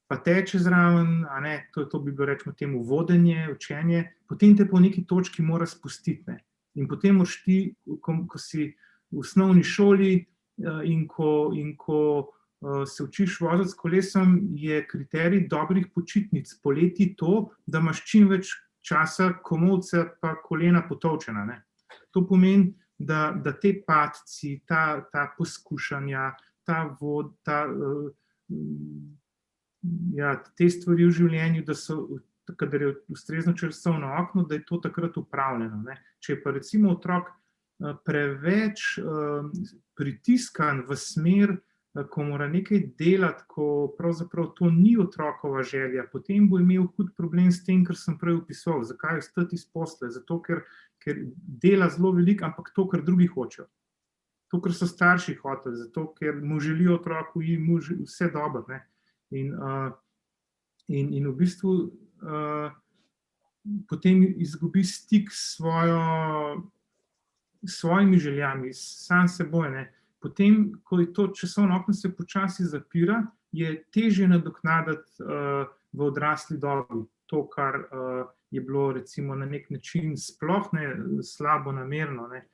Speaker 2: pa teče zraven, a ne, to bi bilo, rečemo temu, vodenje, učenje, potem te po neki točki mora spustiti, ne. In potem moraš ti, ko si v osnovni šoli in ko se učiš voziti s kolesom, je kriterij dobrih počitnic poleti to, da imaš čim več časa komolce pa kolena potolčena, ne. To pomeni, da te padci, ta poskušanja, te stvari v življenju, da so, kadar je ustrezno časovno okno, da je to takrat upravljeno, ne. Če je pa recimo otrok preveč pritiskan v smer, ko mora nekaj delati, ko pravzaprav to ni otrokova želja, potem bo imel hud problem s tem, kar sem prej opisoval. Zakaj ostati iz posle? Zato, ker dela zelo veliko, ampak to, kar drugi hočejo. To, kar so starši hoteli, zato, ker mu želijo otroku vse dobro, ne. In v bistvu potem izgubi stik s svojimi željami, sam seboj, ne. Potem, ko je to časovno okno se počasi zapira, je težje nadoknaditi v odrasli dobi to, kar je bilo recimo na nek način sploh ne slabo namerno, ne,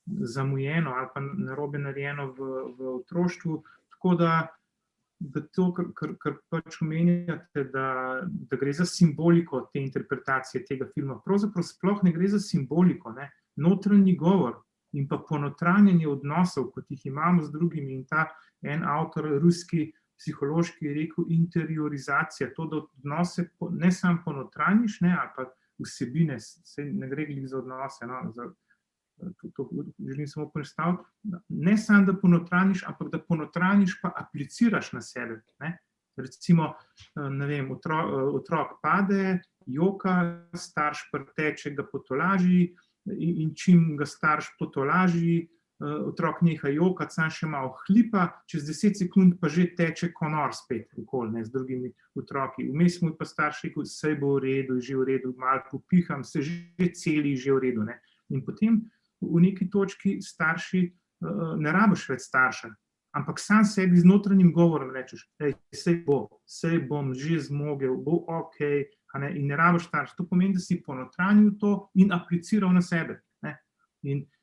Speaker 2: zamujeno ali pa narobe narejeno v otroštvu. Tako da to, kar pač omenjate, da gre za simboliko te interpretacije tega filma, pravzaprav sploh ne gre za simboliko, ne, notranji govor in pa ponotranjanje odnosov, kot jih imamo z drugimi, in ta en avtor, ruski psihološki, je rekel interiorizacija, to, da odnose ne samo ponotraniš, ne, ali pa vsebine, se ne gre glih za odnose, no, to želim samo predstaviti, ne samo, da ponotraniš, ampak da ponotraniš pa apliciraš na sebe, ne. Recimo, ne vem, otrok pade, joka, starš priteče, ga potolaži, in čim ga starš potolaži, otrok neha jokati, sam še malo hlipa, čez 10 sekund pa že teče konor spet okoli, ne, z drugimi otroki. Vmes mu je pa starš rekel, saj bo v redu, že v redu, malo popiham, se že celi, že v redu. Ne. In potem v neki točki starši ne rabiš več starša, ampak sam sebi z notranjim govorom rečeš, saj bom že zmogel, bo okej, in ne rabiš starša. To pomeni, da si ponotranjil to in apliciral na sebe. Ne.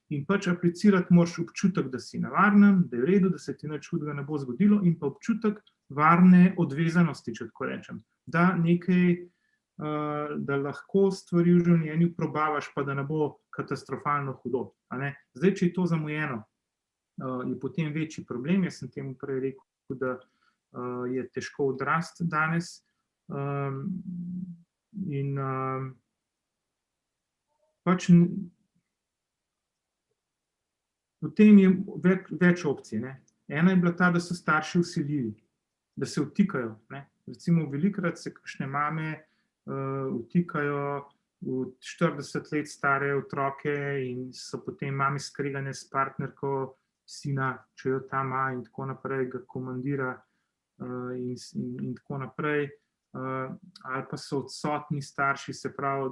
Speaker 2: In pač aplicirati moraš občutek, da si na varnem, da je v redu, da se ti nič hudega ne bo zgodilo, in pa občutek varne odvezanosti, če tako rečem. Da nekaj, da lahko stvari v življenju probavaš, pa da ne bo katastrofalno hudo. Zdaj, če je to zamujeno, je potem večji problem. Jaz sem temu prej rekel, da je težko odrasti danes. In pač potem je več opcij. Ne. Ena je bila ta, da so starši vsiljivi, da se vtikajo. Ne. Recimo, velikokrat se kakšne mame vtikajo v 40 let stare otroke in so potem mame skregane s partnerko sina, če jo ta ima, in tako naprej, ga komandira in tako naprej. Ali pa so odsotni starši, se pravi,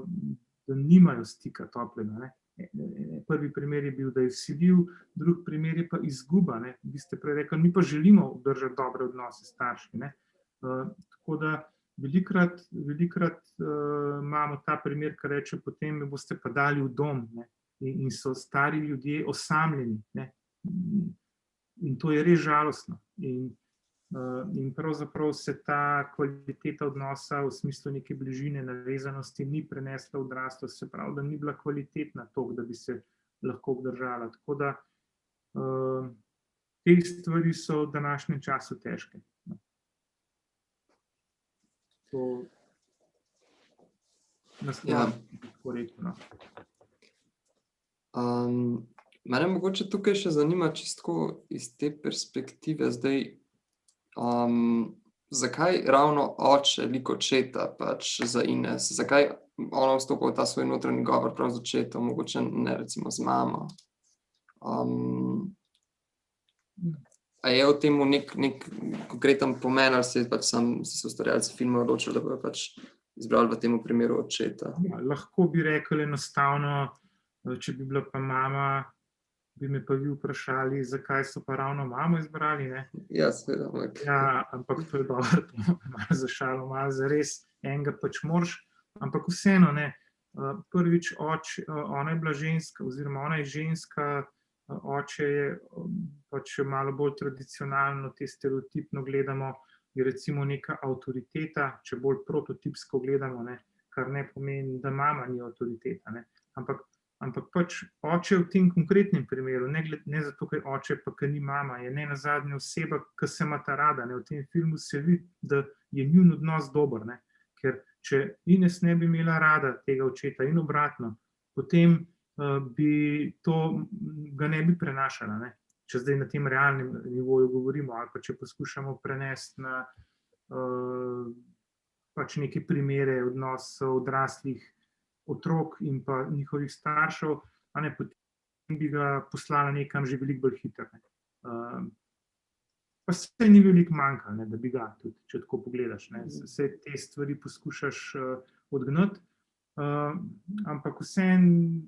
Speaker 2: da nimajo stika toplega. Ne. Prvi primer je bil, da je vsiljiv, drugi primer je pa izguba. Ne. Vi ste prej rekli, mi pa želimo obdržati dobre odnose s starši. Ne. Tako da velikokrat imamo ta primer, ki reče, potem me boste pa dali v dom. Ne. In so stari ljudje osamljeni. Ne. In to je res žalostno. In pravzaprav se ta kvaliteta odnosa v smislu neke bližine, navezanosti ni prenesla v odraslost, se pravi, da ni bila kvalitetna toliko, da bi se lahko obdržala. Tako da te stvari so v današnjem času težke. To nasploh tako rekel.
Speaker 1: Mene mogoče tukaj še zanima čisto iz te perspektive zdaj, zakaj ravno oče, lik očeta pač za Ines, zakaj ona vstopa v ta svoj notranji govor prav z očetom, mogoče ne recimo z mamo. A je v tem nek konkreten pomen, ali se pač so ustvarjalci filma odločili, da bojo pač izbrali v tem primeru očeta?
Speaker 2: Ja, lahko bi rekli enostavno, če bi bila pa mama, bi me pa vi vprašali, zakaj so pa ravno mamo izbrali, ne?
Speaker 1: Ja, seveda.
Speaker 2: Ja, ampak to je dobro, malo za šalo, malo za res, enega pač moraš, ampak vseeno, ne, prvič ona je bila ženska, oziroma ona je ženska, oče je pač malo bolj tradicionalno, te stereotipno gledamo, je recimo neka avtoriteta, če bolj prototipsko gledamo, ne, kar ne pomeni, da mama ni avtoriteta, ne, ampak pač oče v tem konkretnem primeru, ne zato, ker oče pa ker ni mama, je nenazadnje oseba, ki se imata rada, ne, v tem filmu se vidi, da je njun odnos dober, ne, ker če Ines ne bi imela rada tega očeta in obratno, potem ga ne bi prenašala, ne, če zdaj na tem realnem nivoju govorimo, ali pa če poskušamo prenesti na pač neke primere odnosov odraslih otrok in pa njihovih staršev, potem bi ga poslala nekam že veliko bolj hitro. Pa se ni veliko manjka, da bi ga tudi, če tako pogledaš. Vse te stvari poskušaš odgnati, ampak vseeno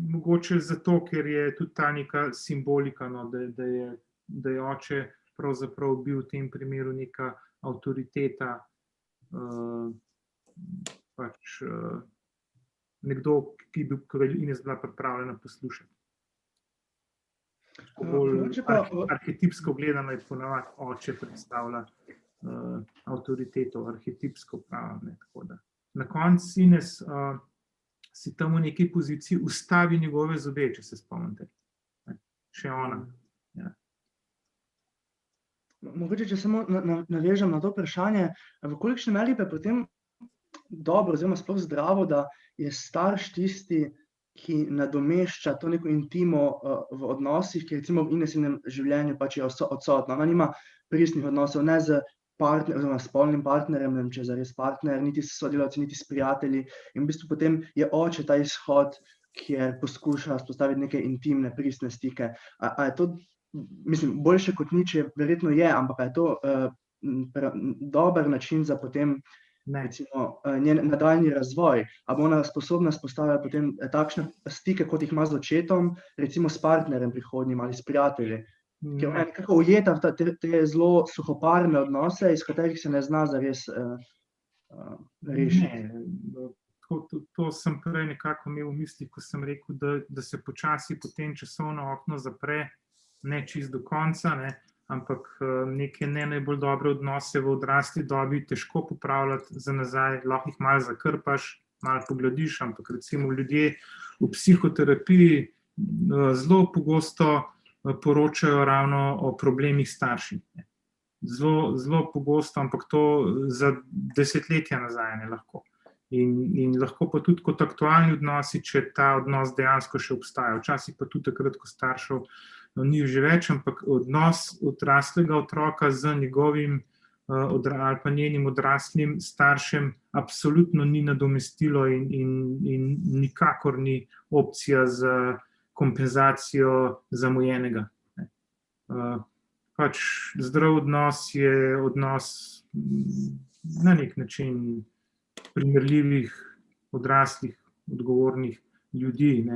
Speaker 2: mogoče zato, ker je tudi ta neka simbolika, da je oče pravzaprav bil v tem primeru neka avtoriteta, pač nekdo, ki je Ines bila pripravljena poslušati. Arhetipsko gledano je ponavadi oče predstavlja avtoriteto, arhetipsko pravno. Na koncu Ines si tam v neki poziciji ustavi njegove zobe, če se spomnite. Še ona. Ja.
Speaker 3: Mogoče, če samo navežem na to vprašanje, v kolikšni meri pa je potem dobro, oziroma sploh zdravo, da je starš tisti, ki nadomešča to neko intimo v odnosih, ki recimo v Inesinem življenju pač je odsotna. Ona nima pristnih odnosov, ne z oziroma spolnim partnerjem, ne vem, če je zares partner, niti s sodelavci, niti s prijatelji. In v bistvu potem je oče ta izhod kjer poskuša vzpostaviti neke intimne, pristne stike. A je to, mislim, boljše kot nič verjetno je, ampak a je to dober način za potem recimo, njen nadaljnji razvoj? A bo ona sposobna spostavljati potem takšne stike, kot jih ima z očetom, recimo s partnerjem prihodnjim ali s prijatelji? Ker ona je nekako ujeta v te zelo suhoparne odnose, iz katerih se ne zna zares rešiti.
Speaker 2: To sem prej nekako imel v mislih, ko sem rekel, da se počasi potem časovno okno zapre, ne čisto do konca, ampak neke ne najbolj dobre odnose v odrasli dobi težko popravljati za nazaj, lahko jih malo zakrpaš, malo pogladiš, ampak recimo ljudje v psihoterapiji zelo pogosto poročajo ravno o problemih starših. Zelo pogosto, ampak to za desetletja nazaj ne lahko. In lahko pa tudi kot aktualni odnosi, če ta odnos dejansko še obstaja. Včasih pa tudi takrat, ko staršev ni že več, ampak odnos odraslega otroka z njegovim ali pa njenim odraslim staršem absolutno ni nadomestilo in nikakor ni opcija za kompenzacijo zamujenega. Pač zdrav odnos je odnos na nek način primerljivih, odraslih, odgovornih ljudi.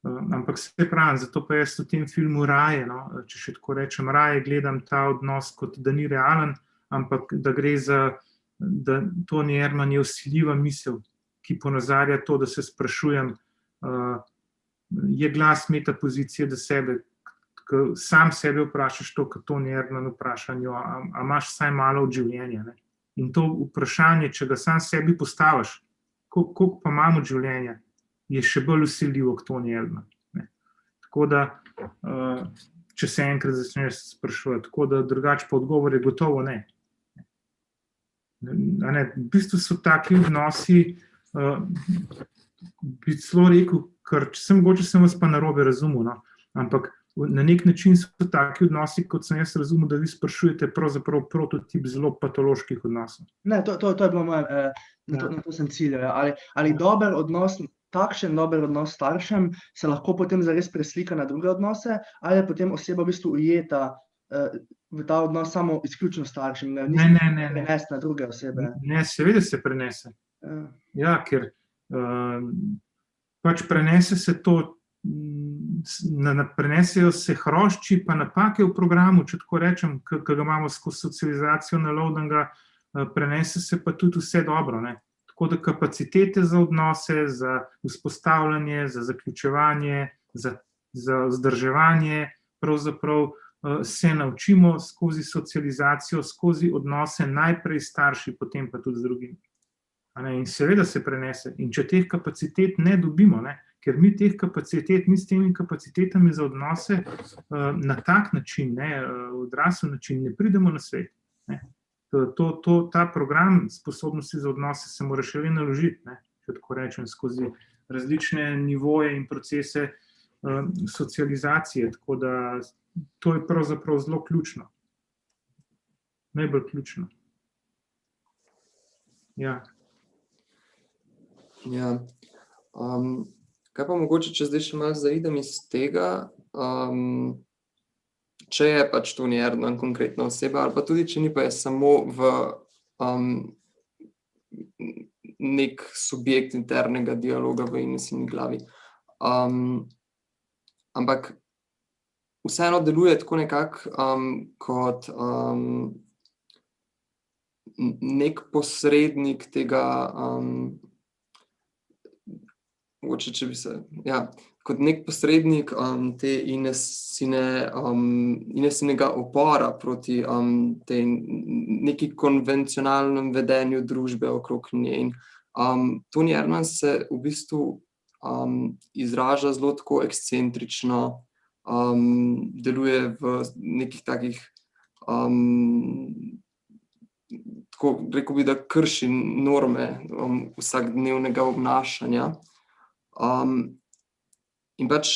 Speaker 2: Ampak se pravim, zato pa jaz v tem filmu raje, če še tako rečem, raje gledam ta odnos, kot da ni realen, ampak da gre za, da Toni Erdmann je vsiljiva misel, ki ponazarja to, da se sprašujem, je glas metapozicije do sebe, ko sam sebe vprašaš to, kot Toni Erdmann vpraša njo, a imaš vsaj malo od življenja. In to vprašanje, če ga sam sebi postaviš, koliko pa imam od življenja, je še bolj vsiljivo kot Toni Erdmann. Tako da, če se enkrat začneš sprašovati, tako da drugače pa odgovor je gotovo ne. V bistvu so taki odnosi, bi celo rekel, ker mogoče sem vas pa narobe razumel, ampak na nek način so taki odnosi, kot sem jaz razumel, da vi sprašujete pravzaprav prototip zelo patoloških odnosov.
Speaker 3: Ne, to je bilo moje, na to sem ciljal. Ali dober odnos, takšen dober odnos s staršem se lahko potem zares preslika na druge odnose, ali je potem oseba v bistvu ujeta v ta odnos samo izključno s staršem,
Speaker 2: Ne.
Speaker 3: prenesti na druge osebe?
Speaker 2: Ne, seveda se prenese. Ja, ker pač prenese se to, prenesejo se hrošči pa napake v programu, če tako rečem, ki ga imamo skozi socializacijo nalodenega, prenese se pa tudi vse dobro. Tako da kapacitete za odnose, za vzpostavljanje, za zaključevanje, za vzdrževanje, pravzaprav se naučimo skozi socializacijo, skozi odnose, najprej starši, potem pa tudi z drugimi. In seveda se prenese. In če teh kapacitet ne dobimo, ker mi teh kapacitet, mi s temi kapacitetami za odnose na tak način, odrasel način, ne pridemo na svet. Ta program sposobnosti za odnose se mora še le naložiti, če tako rečem, skozi različne nivoje in procese socializacije, tako da to je pravzaprav zelo ključno. Najbolj ključno. Ja.
Speaker 1: Ja. Kaj pa mogoče, če zdaj še malo zaidem iz tega, če je pač Toni Erdmann konkretna oseba, ali pa tudi, če ni, pa je samo v nek subjekt internega dialoga v Inesini glavi. Ampak vseeno deluje tako nekako kot nek posrednik tega, mogoče, če bi se, kot nek posrednik te Inesinega upora proti tej neki konvencionalnem vedenju družbe okrog nje. In Toni Erdmann se v bistvu izraža zelo tako ekscentrično, deluje v nekih takih, tako rekel bi, da krši norme vsakdnevnega obnašanja. In pač,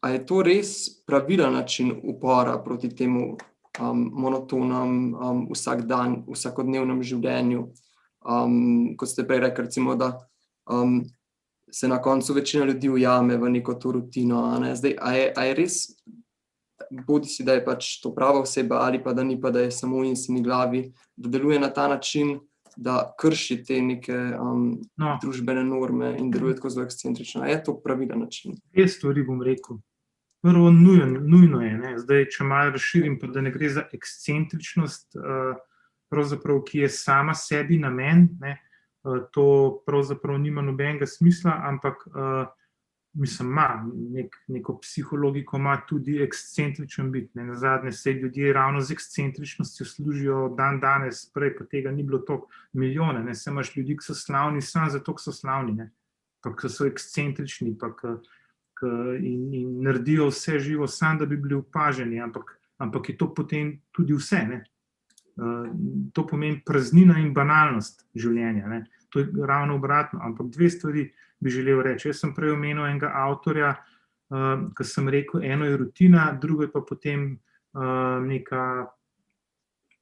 Speaker 1: a je to res pravilen način upora proti temu monotonem, vsakodnevnem življenju? Kot ste prej rekli, recimo, da se na koncu večina ljudi ujame v neko to rutino. A ne? Zdaj, a je res, bodi si, da je pač to prava oseba ali pa da ni, pa da je samo v insini glavi, da deluje na ta način, da krši te neke družbene norme in deluje tako zelo ekscentrično. A je to pravilen način?
Speaker 2: Dve stvari bom rekel. Prvo, nujno je, ne? Zdaj, če malo razširim, pa da ne gre za ekscentričnost, pravzaprav, ki je sama sebi namen, ne? To pravzaprav nima nobenega smisla, ampak mislim, neko psihologiko ima tudi ekscentričen biti. Nazadnje se ljudje ravno z ekscentričnostjo služijo danes, prej pa tega ni bilo toliko milijone. Ne? Se imaš ljudi, ki so slavni samo zato, ki so slavni, ne? Pa ki so ekscentrični, pa in naredijo vse živo samo, da bi bili opaženi, ampak je to potem tudi vse. Ne? To pomeni praznina in banalnost življenja. Ne? To je ravno obratno, ampak dve stvari bi želel reči. Jaz sem prej omenil enega avtorja, ki sem rekel, eno je rutina, drugo je pa potem neka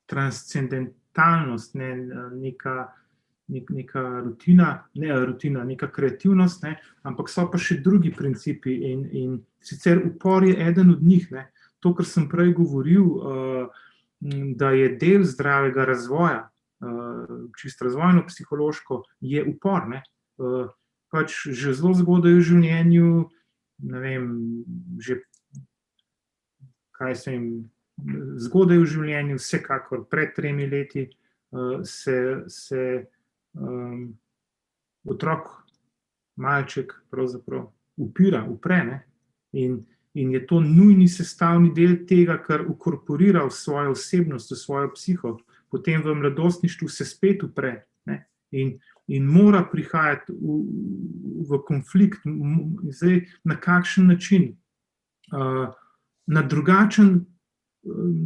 Speaker 2: transcendentalnost, ne? Neka rutina, neka kreativnost, ne? Ampak so pa še drugi principi in sicer upor je eden od njih. Ne? To, kar sem prej govoril, da je del zdravega razvoja, čisto razvojno psihološko, je upor. Ne? Pač že zelo zgodaj v življenju, ne vem, že zgodaj v življenju, vsekakor pred 3 leti, se otrok, malček pravzaprav upre, ne? In je to nujni sestavni del tega, kar ukorporira v svojo osebnost, v svojo psiho, potem v mladostništvu se spet upre, ne? In mora prihajati v konflikt. Zdaj, na kakšen način? Na drugačen,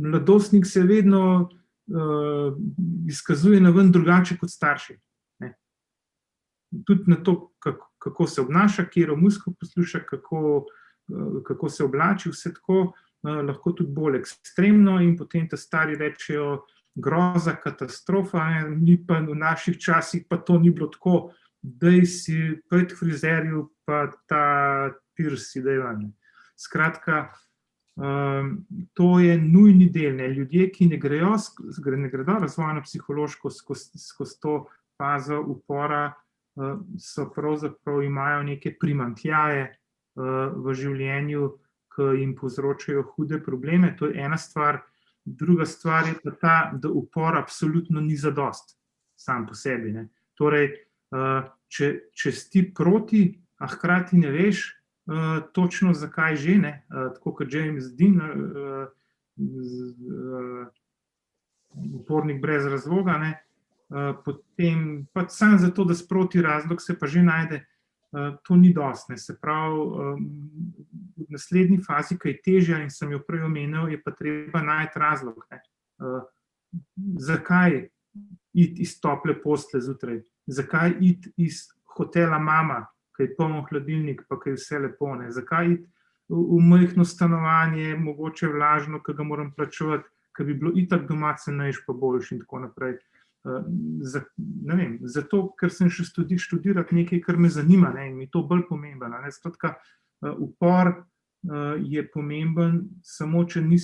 Speaker 2: mladostnik se vedno izkazuje naven drugače kot starši. Ne? Tudi na to, kako se obnaša, katero muziko posluša, kako se oblači, vse tako, lahko tudi bolj ekstremno, in potem ta stari rečejo groza, katastrofa, mi pa v naših časih pa to ni bilo tako, daj si pojdi k frizerju, pa ta pirsi daj. Skratka, to je nujni del. Ne? Ljudje, ki ne gredo razvojno psihološko skozi to fazo upora, so pravzaprav imajo neke primanjkljaje v življenju, ki jim povzročajo hude probleme. To je ena stvar. Druga stvar je pa ta, da upor absolutno ni zadost sam po sebi. Ne? Torej, če si proti, a hkrati ne veš točno zakaj že, ne? Tako kot James Dean, upornik brez razloga, ne? Potem pa samo zato, da sproti razlog se pa že najde, to ni dost. Ne? Se pravi, v naslednji fazi, ki je težja in sem jo prej omenil, je pa treba najti razlog. Ne? Zakaj iti iz tople postelje zjutraj? Zakaj iti iz hotela Mama, ki je poln hladilnik, pa ki je vse lepo? Ne? Zakaj iti v majhno stanovanje, mogoče vlažno, ki ga moram plačevati, ki bi bilo itak doma cenejše pa boljše in tako naprej? Ne vem, zato, ker sem še študirati nekaj, kar me zanima, ne, in mi to bolj pomembno. Skratka, upor je pomemben samo, če ni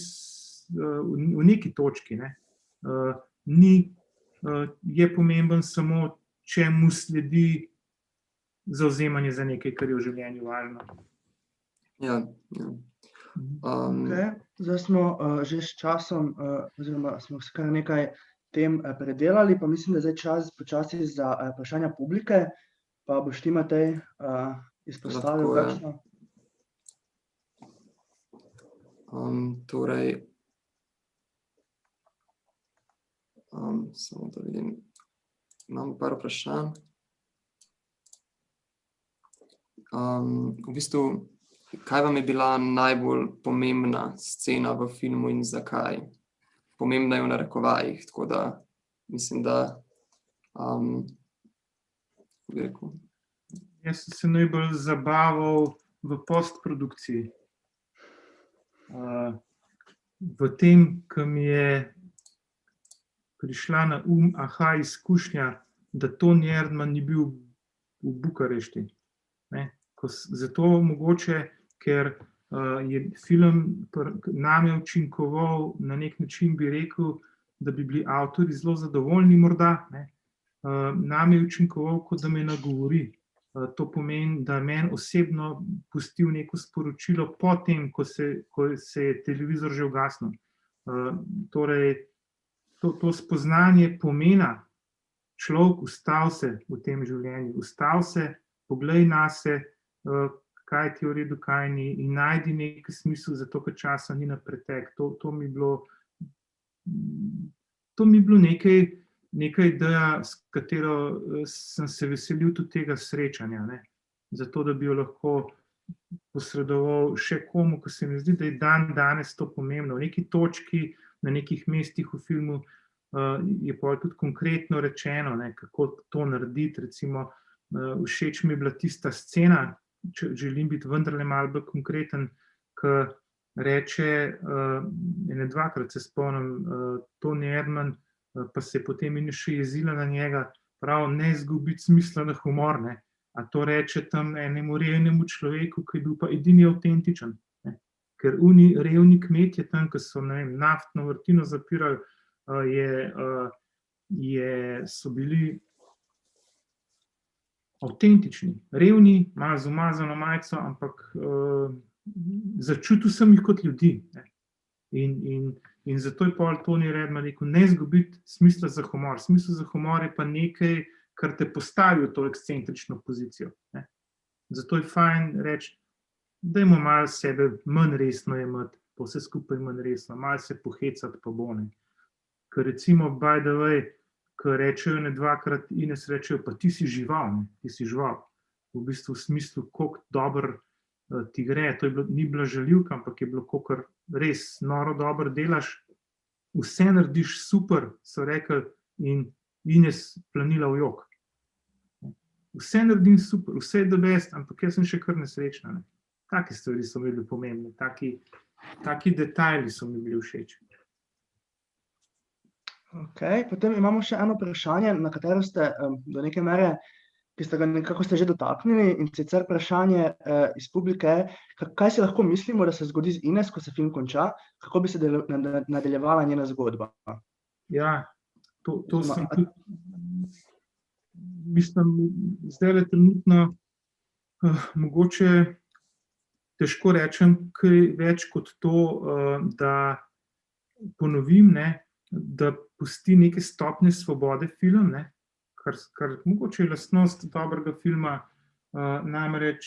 Speaker 2: v neki točki. Ne. Je pomemben samo, če mu sledi zavzemanje za nekaj, kar je v življenju važno.
Speaker 1: Ja.
Speaker 3: Okay. Zdaj smo že s časom, oziroma smo kar nekaj tem predelali, pa mislim, da je zdaj čas počasi za vprašanja publike, pa boš ti, Matej, izpostavil kakšno?
Speaker 1: Torej, samo da vidim, imam par vprašanj. V bistvu, kaj vam je bila najbolj pomembna scena v filmu in zakaj? Pomembna je v narekovajih, tako da mislim, da bi rekel.
Speaker 2: Jaz sem se najbolj zabaval v postprodukciji. V tem, ko mi je prišla na izkušnja, da Toni Erdmann ni bil v Bukarešti. Ne? Zato mogoče, ker je film name učinkoval na nek način, bi rekel, da bi bili avtorji zelo zadovoljni morda, ne? Name je učinkoval, kot da me nagovori. To pomeni, da meni osebno pustil neko sporočilo potem, ko se je televizor že ugasnil. Torej, to spoznanje pomena, človek, ustavi se v tem življenju, ustavi se, poglej nase, kaj ti je v redu, kaj ni, in najdi neki smisel, zato ker časa ni na pretek. To mi je bilo nekaj ideja, s katero sem se veselil tudi tega srečanja, ne? Zato, da bi jo lahko posredoval še komu, ko se mi zdi, da je danes to pomembno. V neki točki, na nekih mestih v filmu je pa tudi konkretno rečeno, ne, kako to narediti. Recimo, všeč mi je bila tista scena, če želim biti vendarle malo bolj konkreten, ko reče, ene dvakrat se spomnim, Toni Erdmann, pa se je potem in še jezila na njega, prav, ne izgubiti smisla na humor, ne. A to reče tam enemu revnemu človeku, ki je bil pa edini avtentičen, ne. Ker oni revni kmetje tam, ki so, ne vem, naftno vrtino zapirali, so bili avtentični, revni, malo z umazano majico, ampak začutil sem jih kot ljudi, ne. In zato je pol Toni Erdmann rekel, ne izgubiti smisla za humor. Smisel za humor je pa nekaj, kar te postavi v to ekscentrično pozicijo, ne. Zato je fajn reči, dajmo malo sebe manj resno jemati, pa vse skupaj manj resno, malo se pohecati pa bo, ne. Ker recimo, by the way, ko rečejo ne dvakrat, Ines rečejo, pa ti si žival, ne, ti si žival. V bistvu v smislu, koliko dobro ti gre, ni bila žaljivka, ampak je bilo, kolikor res noro dobro delaš, vse narediš super, so rekli, in Ines planila v jok. Vse naredim super, vse je the best, ampak jaz sem še kar nesrečna, ne. Take stvari so mi bili pomembni, taki detajli so mi bili všeč.
Speaker 3: Potem imamo še eno vprašanje, na katero ste do neke mere, ki ste ga nekako že dotaknili, in sicer vprašanje iz publike, kaj si lahko mislimo, da se zgodi z Ines, ko se film konča, kako bi se nadaljevala njena zgodba?
Speaker 2: Ja, to sem tudi, mislim, zdajle trenutno mogoče težko rečem kaj več kot to, da ponovim, ne, da pusti neke stopnje svobode film, ne, kar mogoče je lastnost dobrega filma, namreč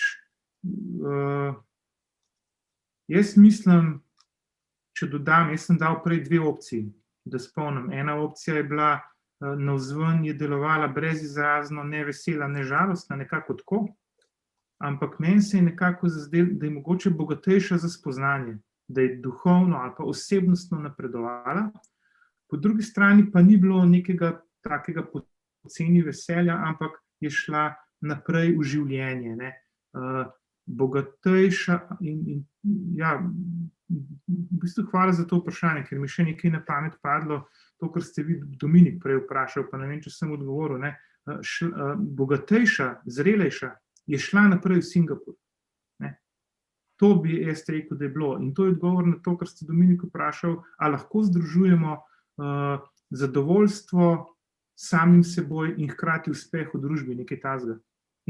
Speaker 2: jaz mislim, če dodam, jaz sem dal prej 2 opciji, da spomnim. Ena opcija je bila, navzven je delovala brezizrazno, ne vesela, ne žalostna, nekako tako, ampak meni se je nekako zazdelo, da je mogoče bogatejša za spoznanje, da je duhovno ali pa osebnostno napredovala, po drugi strani pa ni bilo nekega takega poceni veselja, ampak je šla naprej v življenje, ne. Bogatejša in ja, v bistvu hvala za to vprašanje, ker mi še nekaj na pamet padlo, to, kar ste vi, Dominik, prej vprašal, pa ne vem, če sem odgovoril, ne. Bogatejša, zrelejša je šla naprej v Singapur, ne. To bi jaz rekel, da je bilo, in to je odgovor na to, kar ste Dominik vprašal, a lahko združujemo zadovoljstvo samim seboj in hkrati uspeh v družbi, nekaj takega.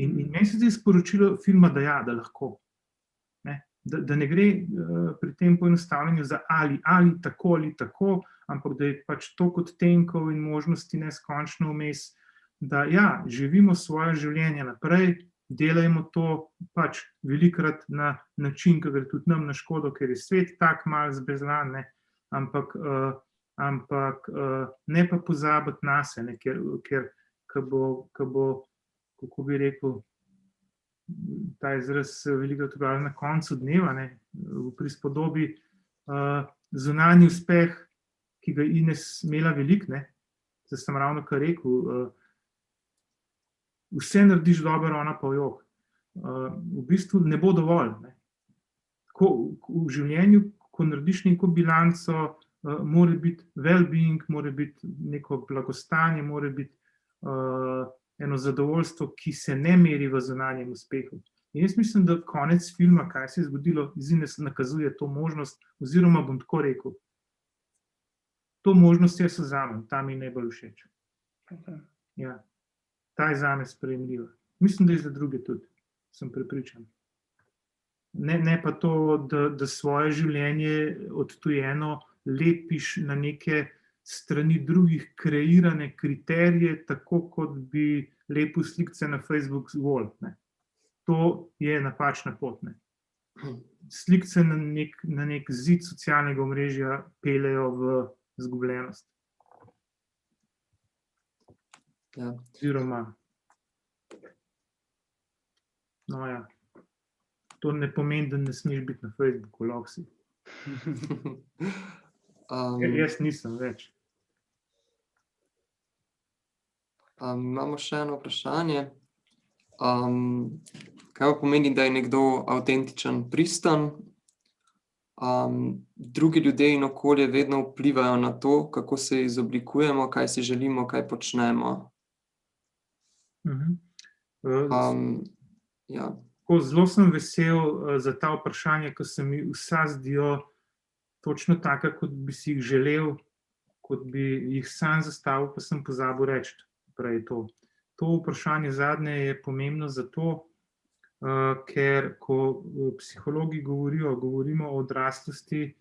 Speaker 2: In meni se zdi sporočilo filma, da ja, da lahko. Ne? Da ne gre pri tem poenostavljanju za ali tako, ampak da je pač toliko odtenkov in možnosti neskončno vmes, da ja, živimo svoje življenje naprej, delajmo to pač velikokrat na način, ki gre tudi nam na škodo, ker je svet tak malo zbezlan, ne? Ampak ne pa pozabiti nase, ne? Ker ko bo, kako bi rekel, ta izraz velikokrat uporabljen na koncu dneva, ne? V prispodobi zunanji uspeh, ki ga Ines imela veliko, ne? Zdaj sem ravno kar rekel, vse narediš dobro, ona pa v jok. V bistvu ne bo dovolj, ne? V življenju, ko narediš neko bilanco, mora biti well-being, mora biti neko blagostanje, mora biti eno zadovoljstvo, ki se ne meri v zunanjem uspehu. In jaz mislim, da konec filma, kaj se je zgodilo, Ines nakazuje to možnost, oziroma bom tako rekel, to možnost jaz vzamem, ta mi je najbolj všeč. Ja, ta je zame sprejemljiva. Mislim, da je za druge tudi, sem prepričan. Ne pa to, da svoje življenje odtujeno lepiš na neke strani drugih kreirane kriterije, tako kot bi lepil slikce na Facebook wall, ne. To je napačna pot, ne. Slikce na nek zid socialnega omrežja peljejo v izgubljenost.
Speaker 1: Ja.
Speaker 2: Oziroma, no ja, to ne pomeni, da ne smeš biti na Facebooku, lahko si. Jaz nisem več.
Speaker 1: Imamo še eno vprašanje. Kaj pa pomeni, da je nekdo avtentičen, pristen? Drugi ljudje in okolje vedno vplivajo na to, kako se izoblikujemo, kaj si želimo, kaj počnemo. Ja.
Speaker 2: Zelo sem vesel za ta vprašanja, ko se mi vsa zdijo točno taka, kot bi si jih želel, kot bi jih sam zastavil, pa sem pozabil reči prej to. To vprašanje zadnje je pomembno zato, ker ko psihologi govorimo o odraslosti,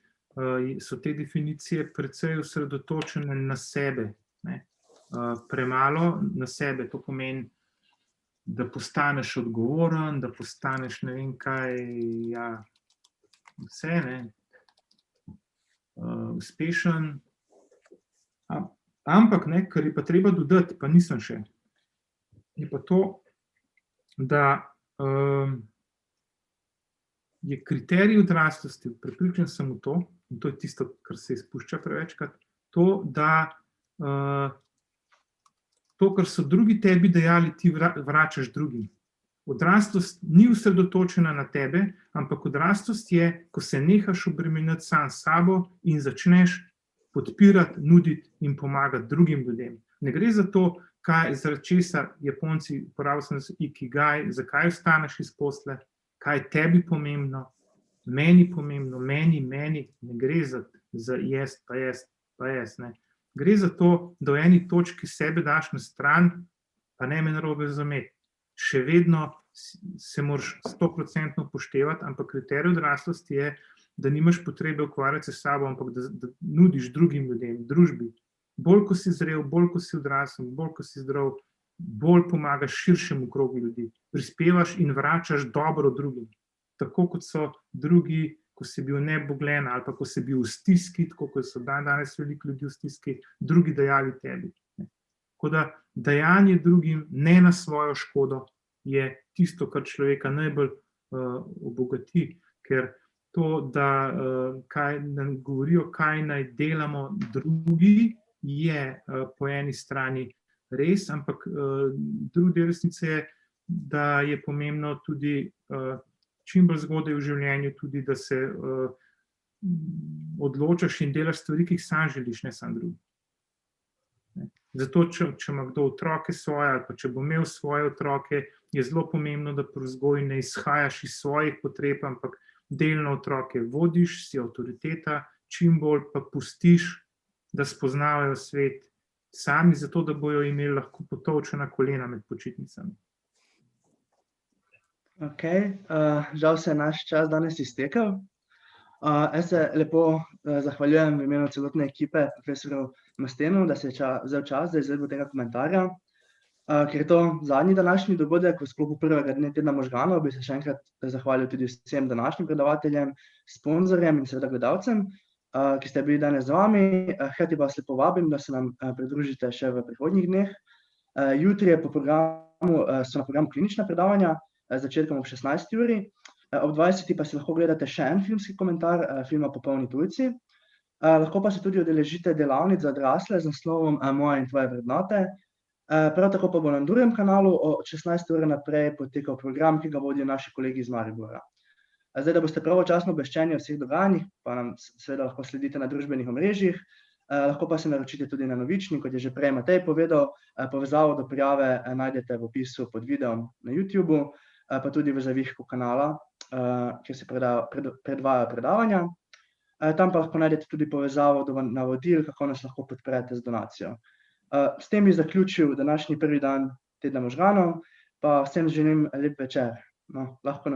Speaker 2: so te definicije precej osredotočene na sebe, ne. Premalo na sebe, to pomeni, da postaneš odgovoren, da postaneš ne vem kaj, ja, vse, ne, uspešen. Ampak, ne, kar je pa treba dodati, pa nisem še, je pa to, da je kriterij odraslosti, prepričan sem v to, in to je tisto, kar se izpušča prevečkrat, to, da to, kar so drugi tebi dajali, ti vračaš drugim. Odraslost ni osredotočena na tebe, ampak odraslost je, ko se nehaš obremeniti sam s sabo in začneš podpirati, nuditi in pomagati drugim ljudem. Ne gre za to, zaradi česa Japonci uporabljajo ikigai, zakaj ostaneš iz posle, kaj je tebi pomembno, meni, ne gre za jaz, pa jaz, ne. Gre za to, da v eni točki sebe daš na stran, pa ne me narobe razumeti. Še vedno se moraš 100% upoštevati, ampak kriterij odraslosti je, da nimaš potrebe ukvarjati se s sabo, ampak da nudiš drugim ljudem, družbi. Bolj, ko si zrel, bolj, ko si odrasel, bolj, ko si zdrav, bolj pomagaš širšemu krogu ljudi. Prispevaš in vračaš dobro drugim. Tako kot so drugi, ko si bil nebogljen ali pa ko si bil v stiski, tako kot so danes veliko ljudi v stiski, drugi dajali tebi. Tako da dajanje drugim, ne na svojo škodo, je tisto, kar človeka najbolj obogati, ker to, da nam govorijo, kaj naj delamo drugi, je po eni strani res, ampak drugi del resnice je, da je pomembno tudi čim bolj zgodaj v življenju tudi, da se odločaš in delaš stvari, ki jih sam želiš, ne sam drugi. Zato, če ima kdo otroke svoje, ali pa če bo imel svoje otroke, je zelo pomembno, da pri vzgoji ne izhajaš iz svojih potreb, ampak delno otroke vodiš, si avtoriteta, čim bolj pa pustiš, da spoznavajo svet sami, zato da bojo imeli lahko potolčena kolena med počitnicami.
Speaker 3: Ok, žal se je naš čas danes iztekel. Jaz se lepo zahvaljujem v imenu celotne ekipe profesorju Mastenu, da se je vzel čas za izvedbo tega komentarja. Ker je to zadnji današnji dogodek v sklopu prvega dne tedna možganov, bi se še enkrat zahvalil tudi vsem današnjim predavateljem, sponzorjem in seveda gledalcem, ki ste bili danes z vami. Hkrati vas lepo vabim, da se nam pridružite še v prihodnjih dneh. Jutri so na programu klinična predavanja, z začetkom ob 16. uri. Ob 20. pa si lahko gledate še en filmski komentar filma Popolni tujci. Lahko pa se tudi udeležite delavnic za odrasle z naslovom Moje in tvoje vrednote. Prav tako pa bo na drugem kanalu od 16. ure naprej potekal program, ki ga vodijo naši kolegi iz Maribora. Zdaj, da boste pravočasno obveščeni o vseh dogajanjih, pa nam seveda lahko sledite na družbenih omrežjih, lahko pa se naročite tudi na Novični, kot je že prej Matej povedal, povezavo do prijave najdete v opisu pod videom na YouTubu. pa tudi v zavihku kanala, kjer se predvajajo predavanja. Tam pa lahko najdete tudi povezavo do navodil, kako nas lahko podprete z donacijo. S tem bi zaključil današnji prvi dan Tedna možganov, pa vsem želim lep večer. No, lahko